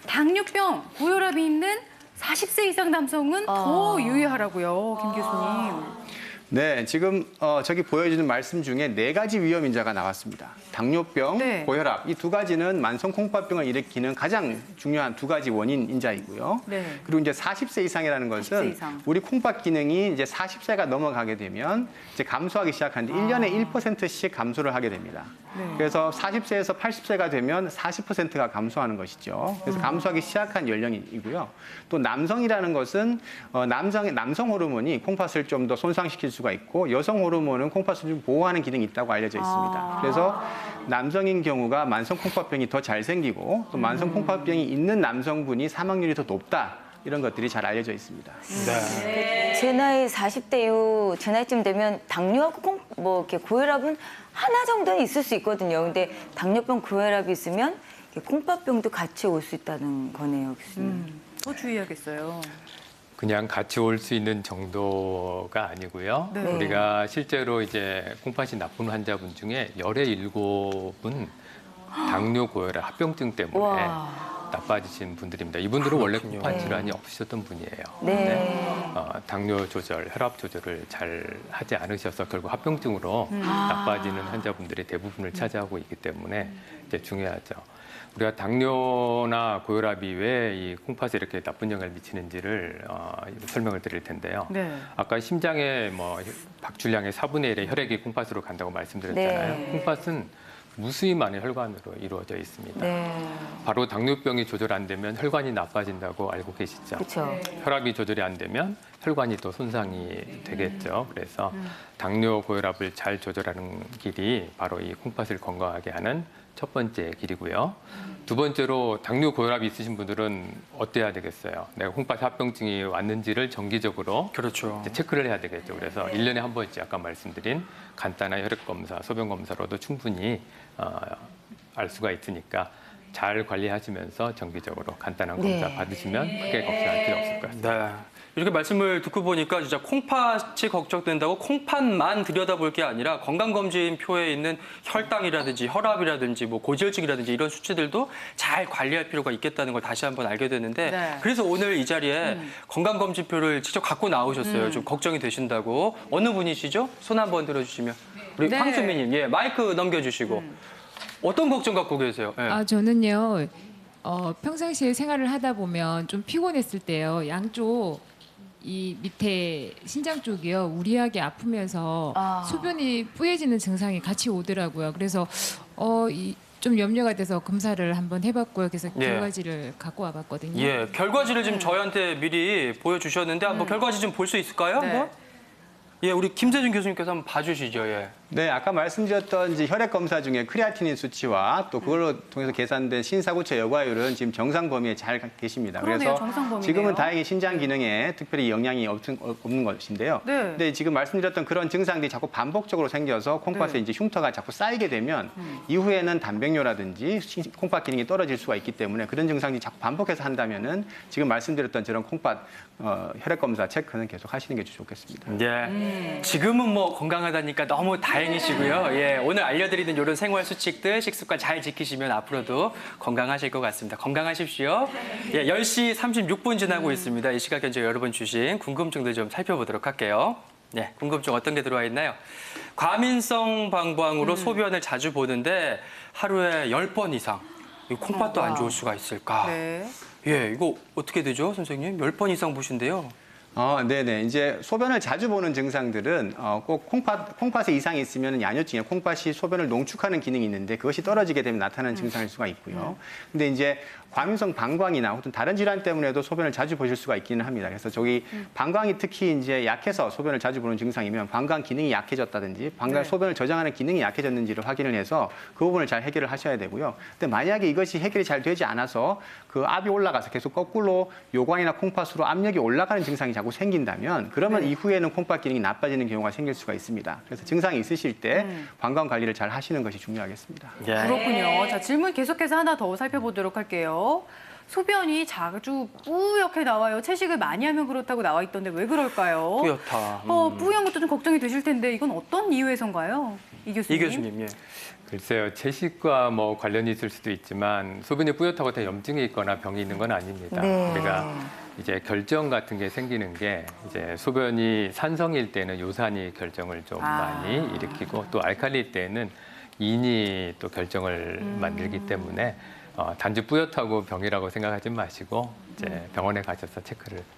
당뇨병, 고혈압이 있는 40세 이상 남성은 더 유의하라고요. 김 교수님. 네, 지금 저기 보여주는 말씀 중에 4가지 위험 인자가 나왔습니다. 당뇨병, 네. 고혈압 이 2가지는 만성 콩팥병을 일으키는 가장 중요한 2가지 원인 인자이고요. 네. 그리고 이제 40세 이상이라는 40세 것은 이상. 우리 콩팥 기능이 이제 40세가 넘어가게 되면 이제 감소하기 시작하는데 1년에 1%씩 감소를 하게 됩니다. 네. 그래서 40세에서 80세가 되면 40%가 감소하는 것이죠. 그래서 감소하기 시작한 연령이고요. 또 남성이라는 것은 남성 호르몬이 콩팥을 좀 더 손상시킬 수가 있고 여성 호르몬은 콩팥을 좀 보호하는 기능이 있다고 알려져 있습니다. 그래서 남성인 경우가 만성 콩팥병이 더 잘 생기고 또 만성 콩팥병이 있는 남성분이 사망률이 더 높다. 이런 것들이 잘 알려져 있습니다. 제 나이 40대 이후 제 나이쯤 되면 당뇨하고 이렇게 고혈압은 하나 정도는 있을 수 있거든요. 근데 당뇨병, 고혈압이 있으면 이렇게 콩팥병도 같이 올 수 있다는 거네요, 교수님. 더 주의해야겠어요. 그냥 같이 올 수 있는 정도가 아니고요. 네. 우리가 실제로 이제 콩팥이 나쁜 환자분 중에 열의 7은 당뇨, 고혈압, 합병증 때문에 와. 나빠지신 분들입니다. 이분들은 원래 콩팥 질환이 없으셨던 분이에요. 네. 당뇨 조절, 혈압 조절을 잘 하지 않으셔서 결국 합병증으로 나빠지는 환자분들이 대부분을 차지하고 있기 때문에 이제 중요하죠. 우리가 당뇨나 고혈압이 왜 이 콩팥에 이렇게 나쁜 영향을 미치는지를 설명을 드릴 텐데요. 네. 아까 심장의 박출량의 4분의 1의 혈액이 콩팥으로 간다고 말씀드렸잖아요. 네. 콩팥은 무수히 많은 혈관으로 이루어져 있습니다. 네. 바로 당뇨병이 조절 안 되면 혈관이 나빠진다고 알고 계시죠? 그렇죠. 혈압이 조절이 안 되면 혈관이 또 손상이 되겠죠. 그래서 당뇨, 고혈압을 잘 조절하는 길이 바로 이 콩팥을 건강하게 하는 첫 번째 길이고요. 두 번째로 당뇨, 고혈압이 있으신 분들은 어때야 되겠어요? 내가 콩팥 합병증이 왔는지를 정기적으로 그렇죠. 이제 체크를 해야 되겠죠. 그래서 1년에 한 번씩 아까 말씀드린 간단한 혈액 검사, 소변 검사로도 충분히 알 수가 있으니까 잘 관리하시면서 정기적으로 간단한 검사 네. 받으시면 크게 걱정할 필요 없을 것 같습니다. 네. 이렇게 말씀을 듣고 보니까 진짜 콩팥이 걱정된다고 콩팥만 들여다볼 게 아니라 건강검진표에 있는 혈당이라든지 혈압이라든지 뭐 고지혈증이라든지 이런 수치들도 잘 관리할 필요가 있겠다는 걸 다시 한번 알게 됐는데 네. 그래서 오늘 이 자리에 건강검진표를 직접 갖고 나오셨어요. 좀 걱정이 되신다고. 어느 분이시죠? 손 한번 들어주시면. 우리 네. 황수미님, 예, 마이크 넘겨주시고. 어떤 걱정 갖고 계세요? 예. 저는요, 평상시에 생활을 하다 보면 좀 피곤했을 때요, 양쪽 이 밑에 신장 쪽이요, 우리하게 아프면서 소변이 뿌얘지는 증상이 같이 오더라고요. 그래서 좀 염려가 돼서 검사를 한번 해봤고요. 그래서 예. 결과지를 갖고 와봤거든요. 예, 결과지를 지금 저희한테 미리 보여주셨는데 한번 결과지 좀 볼 수 있을까요? 네. 한번? 예, 우리 김세준 교수님께서 한번 봐주시죠. 예. 네, 아까 말씀드렸던 이제 혈액 검사 중에 크레아티닌 수치와 또 그걸로 통해서 계산된 신사구체 여과율은 지금 정상 범위에 잘 계십니다. 그러네요, 정상 범위네요. 지금은 다행히 신장 기능에 특별히 영향이 없는 것인데요. 네. 근데 지금 말씀드렸던 그런 증상들이 자꾸 반복적으로 생겨서 콩팥에 네. 이제 흉터가 자꾸 쌓이게 되면 이후에는 단백뇨라든지 콩팥 기능이 떨어질 수가 있기 때문에 그런 증상이 자꾸 반복해서 한다면은 지금 말씀드렸던 저런 콩팥 혈액 검사 체크는 계속 하시는 게 좋겠습니다. 예. 지금은 뭐 건강하다니까 너무 다행이시고요. 예, 오늘 알려드리는 이런 생활 수칙들, 식습관 잘 지키시면 앞으로도 건강하실 것 같습니다. 건강하십시오. 예, 10시 36분 지나고 있습니다. 이 시각 현재 여러분 주신 궁금증들 좀 살펴보도록 할게요. 네, 궁금증 어떤 게 들어와 있나요? 과민성 방광으로 소변을 자주 보는데 하루에 10번 이상. 이 콩팥도 안 좋을 수가 있을까? 네. 예, 이거 어떻게 되죠, 선생님? 10번 이상 보신대요. 네네. 이제 소변을 자주 보는 증상들은 꼭 콩팥에 이상이 있으면 야뇨증이에요. 콩팥이 소변을 농축하는 기능이 있는데 그것이 떨어지게 되면 나타나는 증상일 수가 있고요. 근데 이제 과민성 방광이나 혹은 다른 질환 때문에도 소변을 자주 보실 수가 있기는 합니다. 그래서 저기 방광이 특히 이제 약해서 소변을 자주 보는 증상이면 방광 기능이 약해졌다든지 방광 소변을 저장하는 기능이 약해졌는지를 확인을 해서 그 부분을 잘 해결을 하셔야 되고요. 근데 만약에 이것이 해결이 잘 되지 않아서 그 압이 올라가서 계속 거꾸로 요관이나 콩팥으로 압력이 올라가는 증상이 자꾸 생긴다면 그러면 이후에는 콩팥 기능이 나빠지는 경우가 생길 수가 있습니다. 그래서 증상이 있으실 때 방광 관리를 잘 하시는 것이 중요하겠습니다. 예. 그렇군요. 자, 질문 계속해서 하나 더 살펴보도록 할게요. 소변이 자주 뿌옇게 나와요. 채식을 많이 하면 그렇다고 나와 있던데 왜 그럴까요? 뿌옇다. 뿌연 것도 좀 걱정이 되실 텐데 이건 어떤 이유에선가요? 이 교수님. 이 교수님, 예. 글쎄요, 채식과 관련이 있을 수도 있지만 소변이 뿌옇다고 다 염증이 있거나 병이 있는 건 아닙니다. 네. 우리가 이제 결정 같은 게 생기는 게 이제 소변이 산성일 때는 요산이 결정을 좀 많이 일으키고 또 알칼리일 때는 인이 또 결정을 만들기 때문에 단지 뿌옇다고 병이라고 생각하지 마시고 이제 병원에 가셔서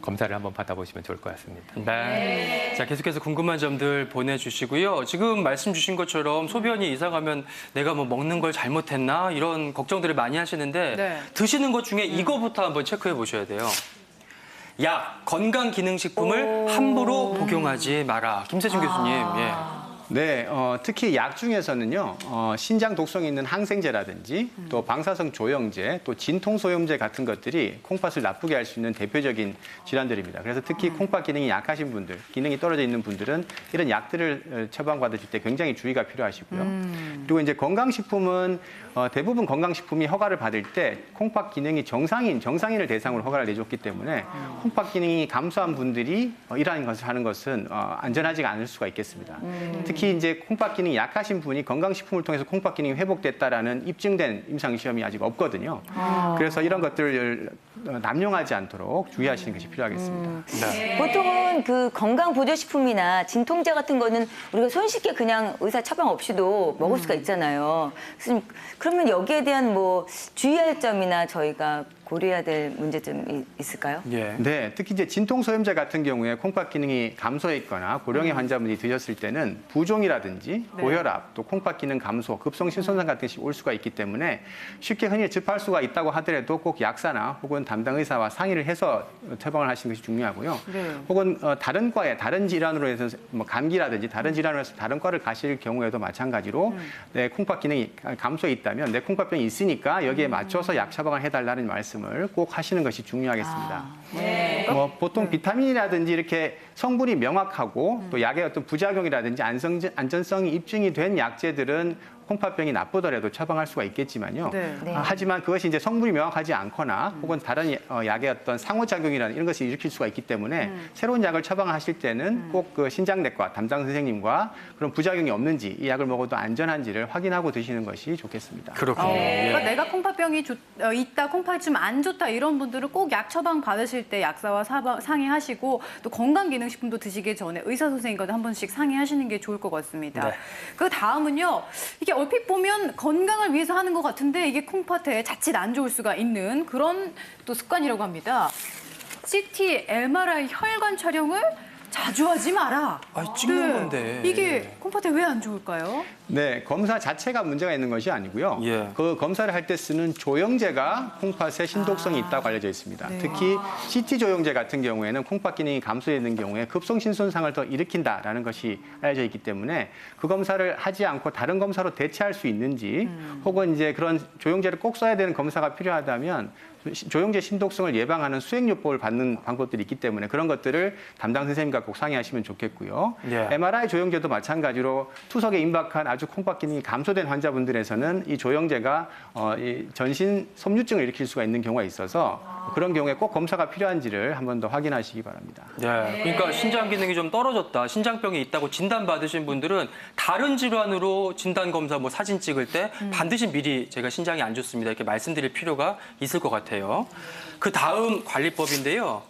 검사를 한번 받아보시면 좋을 것 같습니다. 네. 자, 계속해서 궁금한 점들 보내주시고요. 지금 말씀 주신 것처럼 소변이 이상하면 내가 뭐 먹는 걸 잘못했나 이런 걱정들을 많이 하시는데 네. 드시는 것 중에 이거부터 한번 체크해 보셔야 돼요. 약, 건강기능식품을 함부로 복용하지 마라. 김세준 교수님. 예. 네, 특히 약 중에서는요, 신장 독성이 있는 항생제라든지 또 방사성 조영제, 또 진통소염제 같은 것들이 콩팥을 나쁘게 할 수 있는 대표적인 질환들입니다. 그래서 특히 콩팥 기능이 약하신 분들, 기능이 떨어져 있는 분들은 이런 약들을 처방받으실 때 굉장히 주의가 필요하시고요. 그리고 이제 건강식품은 대부분 건강식품이 허가를 받을 때 콩팥 기능이 정상인을 대상으로 허가를 내줬기 때문에 콩팥 기능이 감소한 분들이 이러한 것을 하는 것은 안전하지가 않을 수가 있겠습니다. 특히 이제 콩팥 기능이 약하신 분이 건강식품을 통해서 콩팥 기능이 회복됐다라는 입증된 임상시험이 아직 없거든요. 그래서 이런 것들을 남용하지 않도록 주의하시는 것이 필요하겠습니다. 네. 보통은 그 건강 보조식품이나 진통제 같은 거는 우리가 손쉽게 그냥 의사 처방 없이도 먹을 수가 있잖아요. 그러면 여기에 대한 뭐 주의할 점이나 저희가 고려해야 될 문제점이 있을까요? 예. 네, 특히 이제 진통소염제 같은 경우에 콩팥 기능이 감소해 있거나 고령의 환자분이 드셨을 때는 부종이라든지 고혈압, 또 콩팥 기능 감소, 급성 신손상 같은 것이 올 수가 있기 때문에 쉽게 흔히 접할 수가 있다고 하더라도 꼭 약사나 혹은 담당 의사와 상의를 해서 처방을 하시는 것이 중요하고요. 네. 혹은 다른 과에 다른 질환으로 해서 뭐 감기라든지 다른 질환으로 해서 다른 과를 가실 경우에도 마찬가지로 내 콩팥 기능이 감소해 있다면 내 콩팥병이 있으니까 여기에 맞춰서 약 처방을 해달라는 말씀을 꼭 하시는 것이 중요하겠습니다. 뭐 보통 비타민이라든지 이렇게 성분이 명확하고 또 약의 어떤 부작용이라든지 안전성이 입증이 된 약제들은 콩팥병이 나쁘더라도 처방할 수가 있겠지만요. 네. 하지만 그것이 이제 성분이 명확하지 않거나 혹은 다른 약의 어떤 상호작용이라는 이런 것을 일으킬 수가 있기 때문에 새로운 약을 처방하실 때는 꼭 그 신장내과 담당 선생님과 그런 부작용이 없는지 이 약을 먹어도 안전한지를 확인하고 드시는 것이 좋겠습니다. 그렇군요. 그러니까 예. 내가 콩팥병이 있다, 콩팥이 좀 안 좋다 이런 분들은 꼭 약 처방 받으실 때 약사와 상의하시고 또 건강기능식품도 드시기 전에 의사 선생님과도 한 번씩 상의하시는 게 좋을 것 같습니다. 네. 그 다음은요, 이게 얼핏 보면 건강을 위해서 하는 것 같은데 이게 콩팥에 자칫 안 좋을 수가 있는 그런 또 습관이라고 합니다. CT, MRI 혈관 촬영을 자주 하지 마라. 찍는 건데. 이게 콩팥에 왜 안 좋을까요? 네, 검사 자체가 문제가 있는 것이 아니고요. 예. 그 검사를 할 때 쓰는 조영제가 콩팥에 신독성이 있다고 알려져 있습니다. 특히 CT 조영제 같은 경우에는 콩팥 기능이 감소되는 경우에 급성 신손상을 더 일으킨다라는 것이 알려져 있기 때문에 그 검사를 하지 않고 다른 검사로 대체할 수 있는지 혹은 이제 그런 조영제를 꼭 써야 되는 검사가 필요하다면 조영제 신독성을 예방하는 수행요법을 받는 방법들이 있기 때문에 그런 것들을 담당 선생님과 꼭 상의하시면 좋겠고요. 예. MRI 조영제도 마찬가지로 투석에 임박한 아주 콩팥 기능이 감소된 환자분들에서는 이 조영제가 이 전신 섬유증을 일으킬 수가 있는 경우가 있어서 그런 경우에 꼭 검사가 필요한지를 한 번 더 확인하시기 바랍니다. 네, 그러니까 신장 기능이 좀 떨어졌다, 신장병이 있다고 진단받으신 분들은 다른 질환으로 진단 검사 뭐 사진 찍을 때 반드시 미리 제가 신장이 안 좋습니다 이렇게 말씀드릴 필요가 있을 것 같아요. 그 다음 관리법인데요.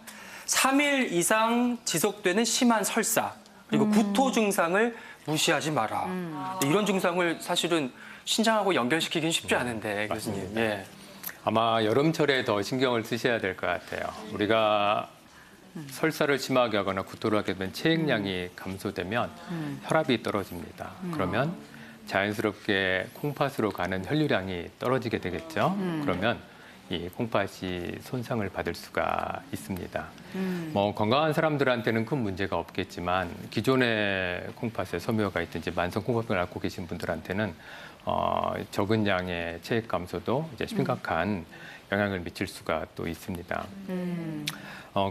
3일 이상 지속되는 심한 설사 그리고 구토 증상을 무시하지 마라. 이런 증상을 사실은 신장하고 연결시키기는 쉽지 않은데 교수님. 예. 아마 여름철에 더 신경을 쓰셔야 될 것 같아요. 우리가 설사를 심하게 하거나 구토를 하게 되면 체액량이 감소되면 혈압이 떨어집니다. 그러면 자연스럽게 콩팥으로 가는 혈류량이 떨어지게 되겠죠. 그러면 이 콩팥이 손상을 받을 수가 있습니다. 뭐 건강한 사람들한테는 큰 문제가 없겠지만 기존의 콩팥에 섬유가 있든지 만성 콩팥병을 앓고 계신 분들한테는 적은 양의 체액 감소도 이제 심각한 영향을 미칠 수가 또 있습니다.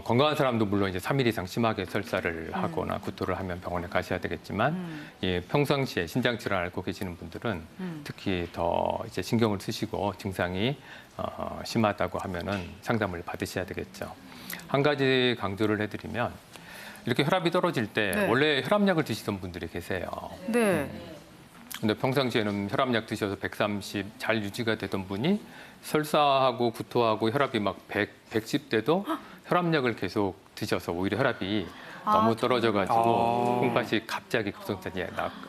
건강한 사람도 물론 이제 3일 이상 심하게 설사를 하거나 구토를 하면 병원에 가셔야 되겠지만 예, 평상시에 신장 질환을 앓고 계시는 분들은 특히 더 이제 신경을 쓰시고 증상이 심하다고 하면은 상담을 받으셔야 되겠죠. 한 가지 강조를 해드리면 이렇게 혈압이 떨어질 때 네. 원래 혈압약을 드시던 분들이 계세요. 네. 근데 평상시에는 혈압약 드셔서 130 잘 유지가 되던 분이 설사하고 구토하고 혈압이 막 100, 110 돼도 혈압약을 계속 드셔서 오히려 혈압이 너무 떨어져가지고 콩팥이 갑자기 급성장에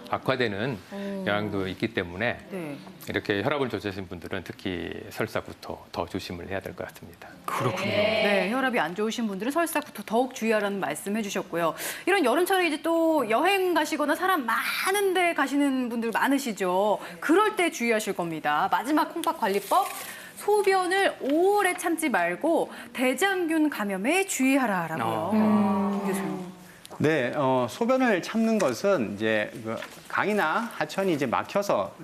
악화되는 영향도 있기 때문에 네. 이렇게 혈압을 조절하시는 분들은 특히 설사부터 더 조심을 해야 될 것 같습니다. 그렇군요. 네, 혈압이 안 좋으신 분들은 설사부터 더욱 주의하라는 말씀해 주셨고요. 이런 여름철에 이제 또 여행 가시거나 사람 많은 데 가시는 분들 많으시죠. 그럴 때 주의하실 겁니다. 마지막 콩팥 관리법. 소변을 오래 참지 말고 대장균 감염에 주의하라라고요. 교수님. 네, 소변을 참는 것은 이제 그 강이나 하천이 이제 막혀서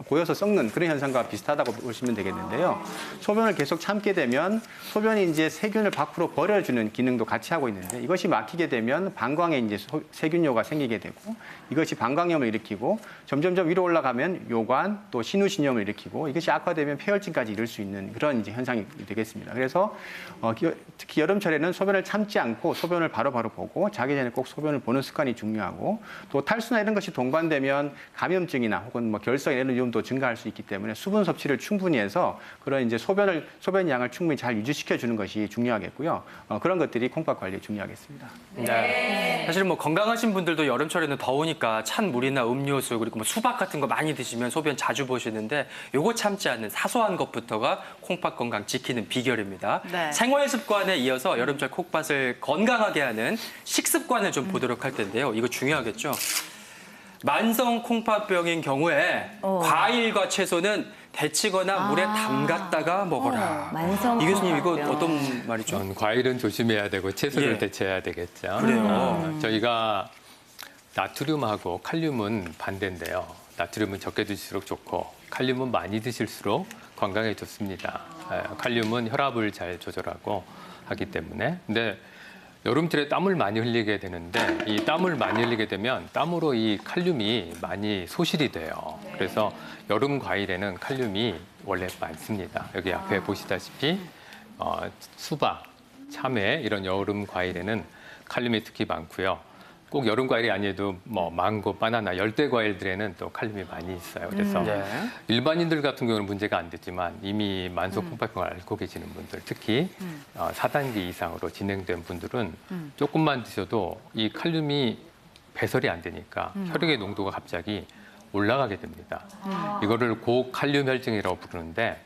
고여서 썩는 그런 현상과 비슷하다고 보시면 되겠는데요. 소변을 계속 참게 되면 소변이 이제 세균을 밖으로 버려주는 기능도 같이 하고 있는데 이것이 막히게 되면 방광에 이제 세균요가 생기게 되고 이것이 방광염을 일으키고 점점점 위로 올라가면 요관 또 신우신염을 일으키고 이것이 악화되면 폐혈증까지 이룰 수 있는 그런 이제 현상이 되겠습니다. 그래서 특히 여름철에는 소변을 참지 않고 소변을 바로바로 보고 자기 전에 꼭 소변을 보는 습관이 중요하고 또 탈수나 이런 것이 동반되면 감염증이나 혹은 뭐 결석 이런 위험도 증가할 수 있기 때문에 수분 섭취를 충분히 해서 그런 이제 소변 양을 충분히 잘 유지시켜 주는 것이 중요하겠고요. 그런 것들이 콩팥 관리에 중요하겠습니다. 네. 사실 뭐 건강하신 분들도 여름철에는 더우니까 찬 물이나 음료수 그리고 뭐 수박 같은 거 많이 드시면 소변 자주 보시는데 요거 참지 않는 사소한 것부터가 콩팥 건강 지키는 비결입니다. 네. 생활 습관에 이어서 여름철 콩팥을 건강하게 하는 식습관을 좀 보도록 할 텐데요. 이거 중요하겠죠. 만성 콩팥병인 경우에 과일과 채소는 데치거나 물에 담갔다가 먹어라. 만성 이 교수님 이거 콩팥병. 어떤 말이죠? 과일은 조심해야 되고 채소를 예. 대체해야 되겠죠. 그래요. 저희가 나트륨하고 칼륨은 반대인데요. 나트륨은 적게 드실수록 좋고 칼륨은 많이 드실수록 건강에 좋습니다. 칼륨은 혈압을 잘 조절하고 하기 때문에. 근데 여름철에 땀을 많이 흘리게 되는데 이 땀을 많이 흘리게 되면 땀으로 이 칼륨이 많이 소실이 돼요. 그래서 여름 과일에는 칼륨이 원래 많습니다. 여기 앞에 보시다시피 수박, 참외 이런 여름 과일에는 칼륨이 특히 많고요. 꼭 여름 과일이 아니어도 뭐 망고, 바나나, 열대 과일들에는 또 칼륨이 많이 있어요. 그래서 네. 일반인들 같은 경우는 문제가 안 되지만 이미 만성 콩팥병을 앓고 계시는 분들, 특히 4단계 이상으로 진행된 분들은 조금만 드셔도 이 칼륨이 배설이 안 되니까 혈액의 농도가 갑자기 올라가게 됩니다. 이거를 고칼륨 혈증이라고 부르는데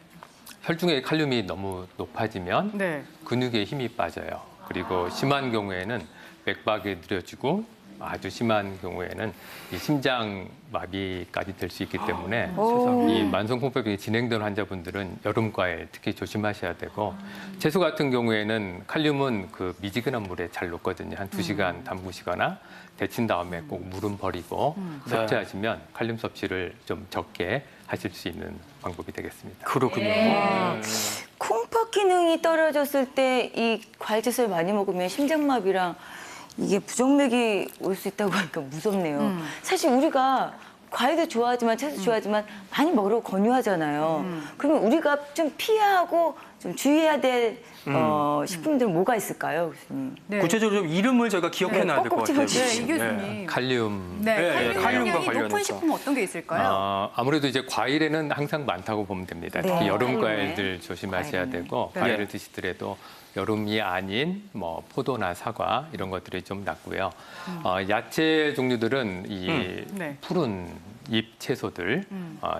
혈중의 칼륨이 너무 높아지면 네. 근육에 힘이 빠져요. 그리고 심한 경우에는 맥박이 느려지고 아주 심한 경우에는 이 심장 마비까지 될 수 있기 때문에 이 만성 콩팥병이 진행된 환자분들은 여름 과일 특히 조심하셔야 되고 채소 같은 경우에는 칼륨은 그 미지근한 물에 잘 녹거든요. 한 2시간 담그시거나 데친 다음에 꼭 물은 버리고 섭취하시면 칼륨 섭취를 좀 적게 하실 수 있는 방법이 되겠습니다. 그렇군요. 콩팥 기능이 떨어졌을 때 이 과일 채소를 많이 먹으면 심장마비랑 이게 부정맥이 올 수 있다고 하니까 무섭네요. 사실 우리가 과일도 좋아하지만 채소 좋아하지만 많이 먹으라고 권유하잖아요. 그러면 우리가 좀 피하고 좀 주의해야 될 식품들은 뭐가 있을까요, 교수님? 네. 구체적으로 좀 이름을 저희가 기억해 놔야 될 것 같아요. 네, 이 교수님. 칼륨. 네, 네, 칼륨 칼륨과 함량이 높은 관련해서. 식품 어떤 게 있을까요? 아무래도 이제 과일에는 항상 많다고 보면 됩니다. 네, 특히 여름 칼륨에. 과일들 조심하셔야 과일은. 되고 네. 과일을 드시더라도 여름이 아닌 뭐 포도나 사과 이런 것들이 좀 낫고요. 야채 종류들은 이 네. 푸른 잎 채소들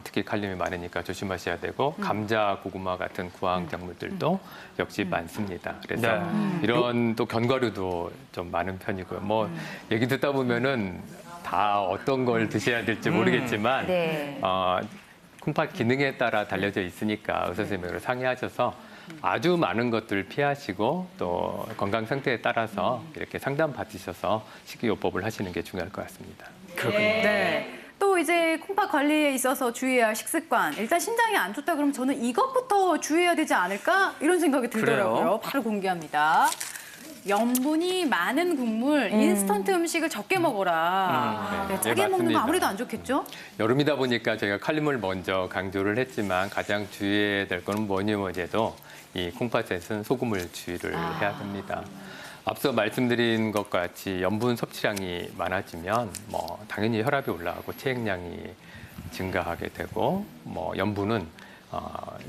특히 칼륨이 많으니까 조심하셔야 되고 감자, 고구마 같은 구황 작물들도 역시 많습니다. 그래서 네. 이런 또 견과류도 좀 많은 편이고요. 뭐 얘기 듣다 보면은 다 어떤 걸 드셔야 될지 모르겠지만 네. 콩팥 기능에 따라 달려져 있으니까 의사 선생님으로 상의하셔서 아주 많은 것들 피하시고 또 건강 상태에 따라서 이렇게 상담 받으셔서 식이요법을 하시는 게 중요할 것 같습니다. 네. 또 이제 콩팥 관리에 있어서 주의해야 할 식습관. 일단 신장이 안 좋다 그러면 저는 이것부터 주의해야 되지 않을까? 이런 생각이 들더라고요. 그래요? 바로 공개합니다. 염분이 많은 국물, 인스턴트 음식을 적게 먹어라. 네, 짜게 먹는 거 맞습니다. 아무래도 안 좋겠죠? 여름이다 보니까 저희가 칼륨을 먼저 강조를 했지만 가장 주의해야 될 거는 뭐니 해도 이 콩팥에서는 소금을 주의를 해야 됩니다. 앞서 말씀드린 것 같이 염분 섭취량이 많아지면 뭐 당연히 혈압이 올라가고 체액량이 증가하게 되고 뭐 염분은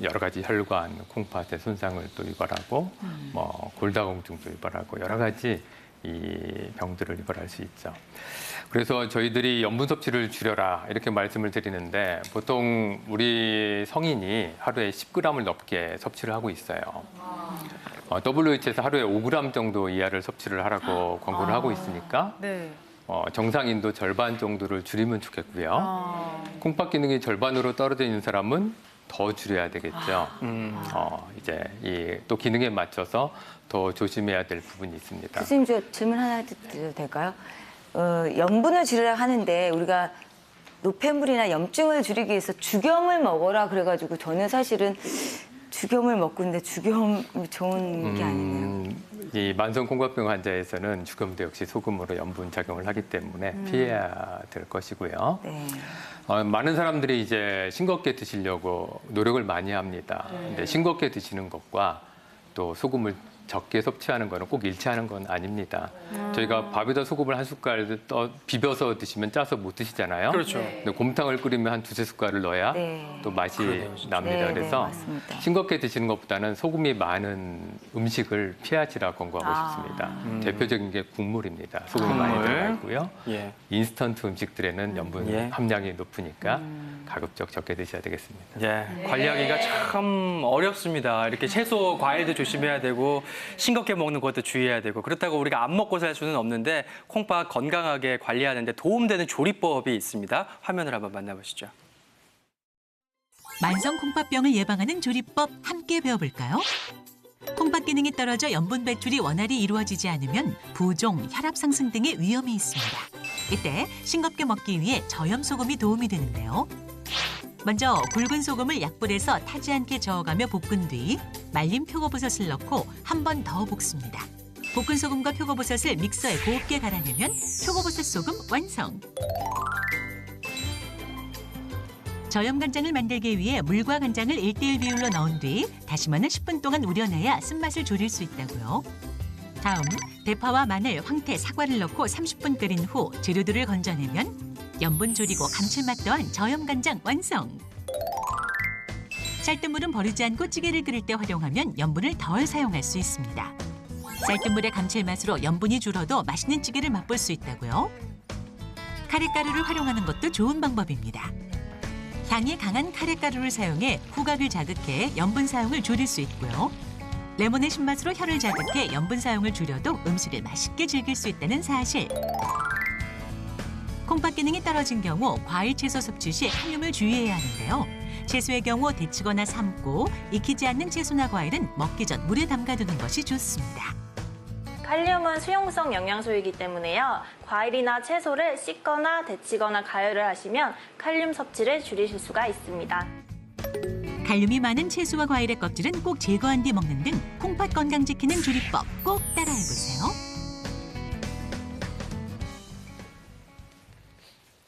여러 가지 혈관, 콩팥의 손상을 또 유발하고 뭐 골다공증도 유발하고 여러 가지 이 병들을 유발할 수 있죠. 그래서 저희들이 염분 섭취를 줄여라 이렇게 말씀을 드리는데 보통 우리 성인이 하루에 10g을 넘게 섭취를 하고 있어요. WHO에서 하루에 5g 정도 이하를 섭취를 하라고 권고를 하고 있으니까 네. 정상인도 절반 정도를 줄이면 좋겠고요. 콩팥 기능이 절반으로 떨어져 있는 사람은 더 줄여야 되겠죠. 이제 또 기능에 맞춰서 더 조심해야 될 부분이 있습니다. 교수님, 저 질문 하나 드려도 될까요? 염분을 줄이라 하는데 우리가 노폐물이나 염증을 줄이기 위해서 죽염을 먹어라 그래가지고 저는 사실은 죽염을 먹고 있는데 죽염이 좋은 게 아니네요. 이 만성 콩팥병 환자에서는 죽염도 역시 소금으로 염분 작용을 하기 때문에 피해야 될 것이고요. 네. 많은 사람들이 이제 싱겁게 드시려고 노력을 많이 합니다. 근데 싱겁게 드시는 것과 또 소금을 적게 섭취하는 거는 꼭 일치하는 건 아닙니다. 저희가 밥에다 소금을 한 숟갈 비벼서 드시면 짜서 못 드시잖아요. 그렇죠. 근데 곰탕을 끓이면 한 두세 숟갈을 넣어야 또 맛이 납니다. 네, 그래서 맞습니다. 싱겁게 드시는 것보다는 소금이 많은 음식을 피하시라 권고하고 싶습니다. 대표적인 게 국물입니다. 소금이 많이 들어가 있고요. 예. 인스턴트 음식들에는 염분 예. 함량이 높으니까 가급적 적게 드셔야 되겠습니다. 예, 관리하기가 참 어렵습니다. 이렇게 채소, 과일도 조심해야 되고 싱겁게 먹는 것도 주의해야 되고 그렇다고 우리가 안 먹고 살 수는 없는데 콩팥 건강하게 관리하는 데 도움되는 조리법이 있습니다. 화면을 한번 만나보시죠. 만성 콩팥병을 예방하는 조리법 함께 배워볼까요? 콩팥 기능이 떨어져 염분 배출이 원활히 이루어지지 않으면 부종, 혈압 상승 등의 위험이 있습니다. 이때 싱겁게 먹기 위해 저염 소금이 도움이 되는데요. 먼저 굵은 소금을 약불에서 타지 않게 저어가며 볶은 뒤 말린 표고버섯을 넣고 한 번 더 볶습니다. 볶은 소금과 표고버섯을 믹서에 곱게 갈아내면 표고버섯 소금 완성! 저염 간장을 만들기 위해 물과 간장을 1:1 비율로 넣은 뒤 다시마는 10분 동안 우려내야 쓴맛을 줄일 수 있다고요. 다음 대파와 마늘, 황태, 사과를 넣고 30분 끓인 후 재료들을 건져내면 염분 줄이고 감칠맛 더한 저염 간장 완성! 쌀뜨물은 버리지 않고 찌개를 끓일 때 활용하면 염분을 덜 사용할 수 있습니다. 쌀뜨물의 감칠맛으로 염분이 줄어도 맛있는 찌개를 맛볼 수 있다고요. 카레가루를 활용하는 것도 좋은 방법입니다. 향이 강한 카레가루를 사용해 후각을 자극해 염분 사용을 줄일 수 있고요. 레몬의 신맛으로 혀를 자극해 염분 사용을 줄여도 음식을 맛있게 즐길 수 있다는 사실. 콩팥 기능이 떨어진 경우 과일, 채소 섭취 시 칼륨을 주의해야 하는데요. 채소의 경우 데치거나 삶고 익히지 않는 채소나 과일은 먹기 전 물에 담가두는 것이 좋습니다. 칼륨은 수용성 영양소이기 때문에요. 과일이나 채소를 씻거나 데치거나 가열을 하시면 칼륨 섭취를 줄이실 수가 있습니다. 칼륨이 많은 채소와 과일의 껍질은 꼭 제거한 뒤 먹는 등 콩팥 건강 지키는 조리법 꼭 따라해보세요.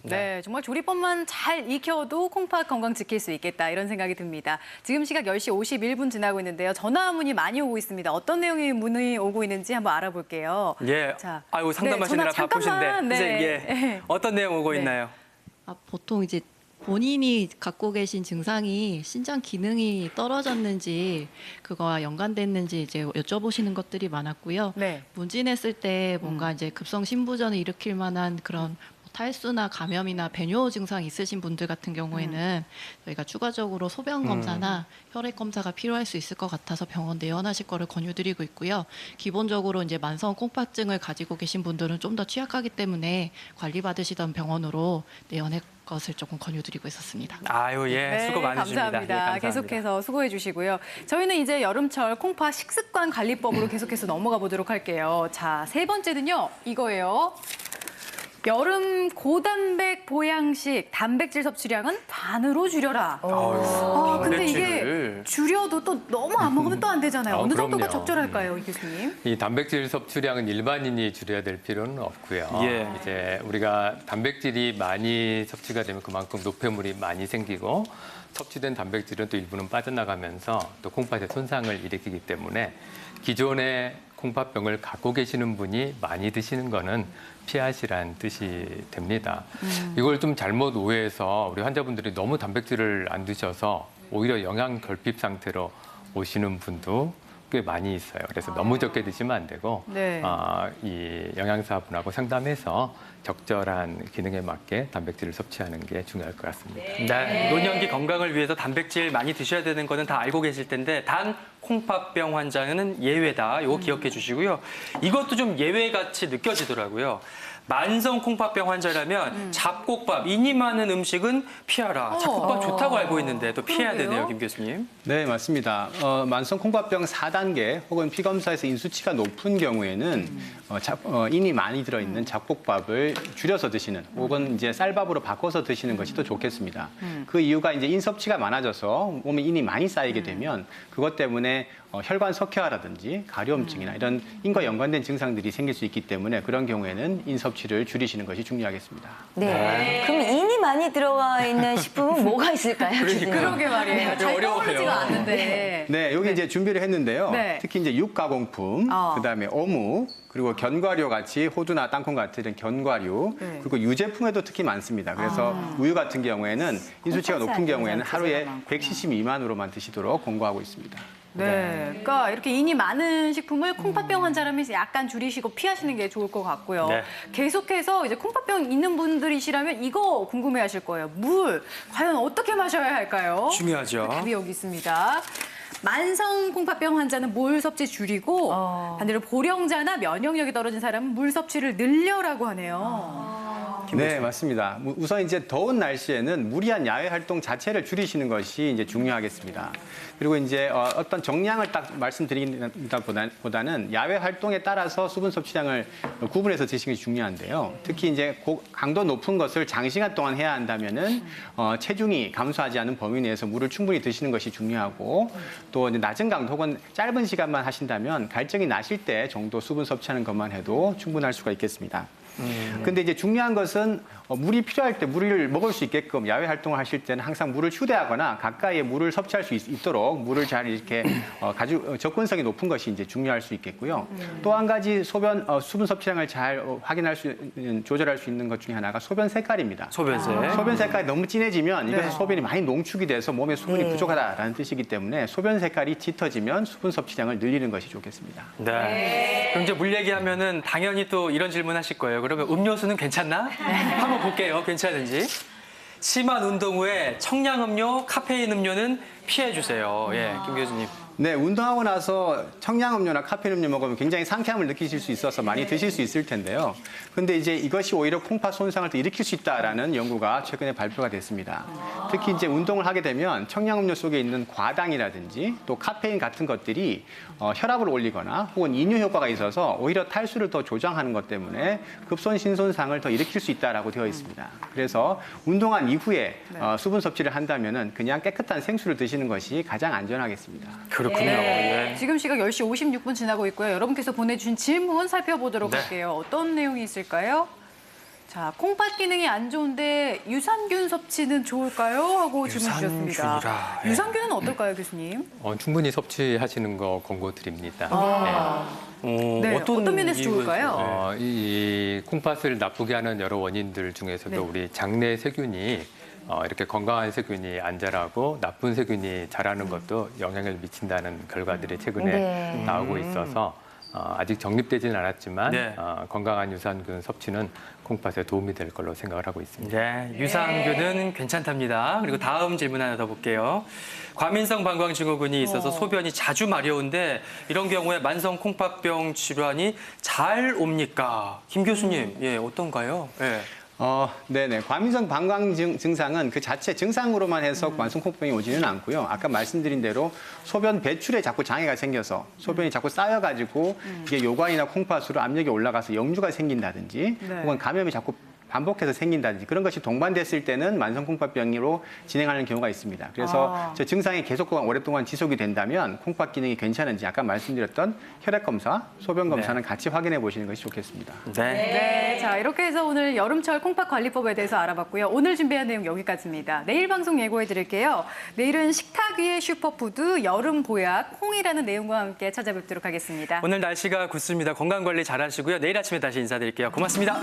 네, 정말 조리법만 잘 익혀도 콩팥 건강 지킬 수 있겠다 이런 생각이 듭니다. 지금 시각 10시 51분 지나고 있는데요. 전화 문의 많이 오고 있습니다. 어떤 내용의 문의 오고 있는지 한번 알아볼게요. 예. 자, 아이고 상담하시느라 네, 전화 바쁘신데 잠깐만, 네. 선생님, 예. 어떤 내용 오고 네. 있나요? 보통 이제 본인이 갖고 계신 증상이 신장 기능이 떨어졌는지 그거와 연관됐는지 이제 여쭤보시는 것들이 많았고요. 네. 문진했을 때 뭔가 이제 급성 신부전을 일으킬 만한 그런 탈수나 감염이나 배뇨 증상 있으신 분들 같은 경우에는 저희가 추가적으로 소변 검사나 혈액 검사가 필요할 수 있을 것 같아서 병원 내원하실 거를 권유드리고 있고요. 기본적으로 이제 만성 콩팥증을 가지고 계신 분들은 좀 더 취약하기 때문에 관리받으시던 병원으로 내원할 것을 조금 권유드리고 있었습니다. 아유, 예. 네, 수고 많으십니다. 감사합니다. 예, 감사합니다. 계속해서 수고해 주시고요. 저희는 이제 여름철 콩팥 식습관 관리법으로 계속해서 넘어가 보도록 할게요. 자, 세 번째는요. 이거예요. 여름 고단백 보양식 단백질 섭취량은 반으로 줄여라. 근데 이게 단백질을. 줄여도 또 너무 안 먹으면 또 안 되잖아요. 어느 정도가 그럼요. 적절할까요, 이 교수님? 이 단백질 섭취량은 일반인이 줄여야 될 필요는 없고요. 예. 이제 우리가 단백질이 많이 섭취가 되면 그만큼 노폐물이 많이 생기고 섭취된 단백질은 또 일부는 빠져나가면서 또 콩팥에 손상을 일으키기 때문에 기존의 콩팥병을 갖고 계시는 분이 많이 드시는 거는 피하시란 뜻이 됩니다. 이걸 좀 잘못 오해해서 우리 환자분들이 너무 단백질을 안 드셔서 오히려 영양 결핍 상태로 오시는 분도 꽤 많이 있어요. 그래서 너무 적게 드시면 안 되고 네. 이 영양사분하고 상담해서 적절한 기능에 맞게 단백질을 섭취하는 게 중요할 것 같습니다. 네, 노년기 건강을 위해서 단백질 많이 드셔야 되는 거는 다 알고 계실 텐데 단 콩팥병 환자는 예외다. 이거 기억해 주시고요. 이것도 좀 예외같이 느껴지더라고요. 만성 콩팥병 환자라면 잡곡밥, 인이 많은 음식은 피하라. 잡곡밥 좋다고 알고 있는데 또 피해야 그러게요. 되네요, 김 교수님. 네, 맞습니다. 만성 콩팥병 4단계 혹은 피검사에서 인수치가 높은 경우에는 인이 많이 들어있는 잡곡밥을 줄여서 드시는 혹은 이제 쌀밥으로 바꿔서 드시는 것이 더 좋겠습니다. 그 이유가 이제 인 섭취가 많아져서 몸에 인이 많이 쌓이게 되면 그것 때문에 혈관 석회화라든지 가려움증이나 이런 인과 연관된 증상들이 생길 수 있기 때문에 그런 경우에는 인 섭취를 줄이시는 것이 중요하겠습니다. 네. 그럼 인이 많이 들어가 있는 식품은 뭐가 있을까요? 교수님? 그러게 말이에요. 잘 어려워요. 떠오르지가 않는데. 네, 여기 이제 준비를 했는데요. 네. 특히 이제 육가공품, 그다음에 어묵, 그리고 견과류 같이 호두나 땅콩 같은 이런 견과류, 네. 그리고 유제품에도 특히 많습니다. 그래서 우유 같은 경우에는 인수치가 높은 경우에는 하루에 100cc 미만으로만 드시도록 권고하고 있습니다. 네. 그러니까 이렇게 인이 많은 식품을 콩팥병 환자라면 약간 줄이시고 피하시는 게 좋을 것 같고요. 네. 계속해서 이제 콩팥병 있는 분들이시라면 이거 궁금해하실 거예요. 물 과연 어떻게 마셔야 할까요? 중요하죠. 답이 여기 있습니다. 만성 콩팥병 환자는 물 섭취 줄이고 반대로 고령자나 면역력이 떨어진 사람은 물 섭취를 늘려라고 하네요. 네, 맞습니다. 우선 이제 더운 날씨에는 무리한 야외 활동 자체를 줄이시는 것이 이제 중요하겠습니다. 그리고 이제 어떤 정량을 딱 말씀드린다보다는 야외 활동에 따라서 수분 섭취량을 구분해서 드시는 게 중요한데요. 특히 이제 강도 높은 것을 장시간 동안 해야 한다면은 체중이 감소하지 않은 범위 내에서 물을 충분히 드시는 것이 중요하고 또 이제 낮은 강도 혹은 짧은 시간만 하신다면 갈증이 나실 때 정도 수분 섭취하는 것만 해도 충분할 수가 있겠습니다. 근데 이제 중요한 것은 물이 필요할 때 물을 먹을 수 있게끔 야외 활동을 하실 때는 항상 물을 휴대하거나 가까이에 물을 섭취할 수 있도록 물을 잘 이렇게 접근성이 높은 것이 이제 중요할 수 있겠고요. 또 한 가지 수분 섭취량을 잘 확인할 수 있는, 조절할 수 있는 것 중에 하나가 소변 색깔입니다. 소변색. 소변 색깔이 너무 진해지면 이것은 소변이 많이 농축이 돼서 몸에 수분이 부족하다라는 뜻이기 때문에 소변 색깔이 짙어지면 수분 섭취량을 늘리는 것이 좋겠습니다. 네. 그럼 이제 물 얘기하면은 당연히 또 이런 질문 하실 거예요. 그러면 음료수는 괜찮나? 한번 볼게요. 괜찮은지. 심한 운동 후에 청량음료, 카페인 음료는 피해 주세요. 예, 김 교수님. 네, 운동하고 나서 청량음료나 카페인 음료 먹으면 굉장히 상쾌함을 느끼실 수 있어서 많이 드실 수 있을 텐데요. 근데 이제 이것이 오히려 콩팥 손상을 더 일으킬 수 있다라는 연구가 최근에 발표가 됐습니다. 특히 이제 운동을 하게 되면 청량음료 속에 있는 과당이라든지 또 카페인 같은 것들이 혈압을 올리거나 혹은 이뇨 효과가 있어서 오히려 탈수를 더 조장하는 것 때문에 급손 신손상을 더 일으킬 수 있다라고 되어 있습니다. 그래서 운동한 이후에 수분 섭취를 한다면은 그냥 깨끗한 생수를 드시는 것이 가장 안전하겠습니다. 그렇군요. 네. 예. 지금 시각 10시 56분 지나고 있고요. 여러분께서 보내주신 질문 살펴보도록 네. 할게요. 어떤 내용이 있을까요? 자, 콩팥 기능이 안 좋은데 유산균 섭취는 좋을까요? 하고 질문 주셨습니다. 유산균이라, 예. 유산균은 어떨까요, 교수님? 충분히 섭취하시는 거 권고드립니다. 네, 어떤 면에서 좋을까요? 이 콩팥을 나쁘게 하는 여러 원인들 중에서도 네. 우리 장내 세균이 이렇게 건강한 세균이 안 자라고 나쁜 세균이 자라는 것도 영향을 미친다는 결과들이 최근에 나오고 있어서 아직 정립되지는 않았지만 네. 건강한 유산균 섭취는 콩팥에 도움이 될 걸로 생각을 하고 있습니다. 네, 유산균은 괜찮답니다. 그리고 다음 질문 하나 더 볼게요. 과민성 방광 증후군이 있어서 소변이 자주 마려운데 이런 경우에 만성 콩팥병 질환이 잘 옵니까? 김 교수님, 예, 어떤가요? 예. 네네. 과민성 방광 증상은 그 자체 증상으로만 해서 만성 콩팥병이 오지는 않고요. 아까 말씀드린 대로 소변 배출에 자꾸 장애가 생겨서 소변이 자꾸 쌓여가지고 이게 요관이나 콩팥으로 압력이 올라가서 역류가 생긴다든지 혹은 감염이 자꾸 반복해서 생긴다든지 그런 것이 동반됐을 때는 만성 콩팥병으로 진행하는 경우가 있습니다. 그래서 저 증상이 계속 오랫동안 지속이 된다면 콩팥 기능이 괜찮은지 아까 말씀드렸던 혈액 검사, 소변 검사는 같이 확인해 보시는 것이 좋겠습니다. 네. 자, 이렇게 해서 오늘 여름철 콩팥 관리법에 대해서 알아봤고요. 오늘 준비한 내용 여기까지입니다. 내일 방송 예고해 드릴게요. 내일은 식탁 위의 슈퍼푸드 여름 보약 콩이라는 내용과 함께 찾아뵙도록 하겠습니다. 오늘 날씨가 굳습니다. 건강 관리 잘 하시고요. 내일 아침에 다시 인사드릴게요. 고맙습니다.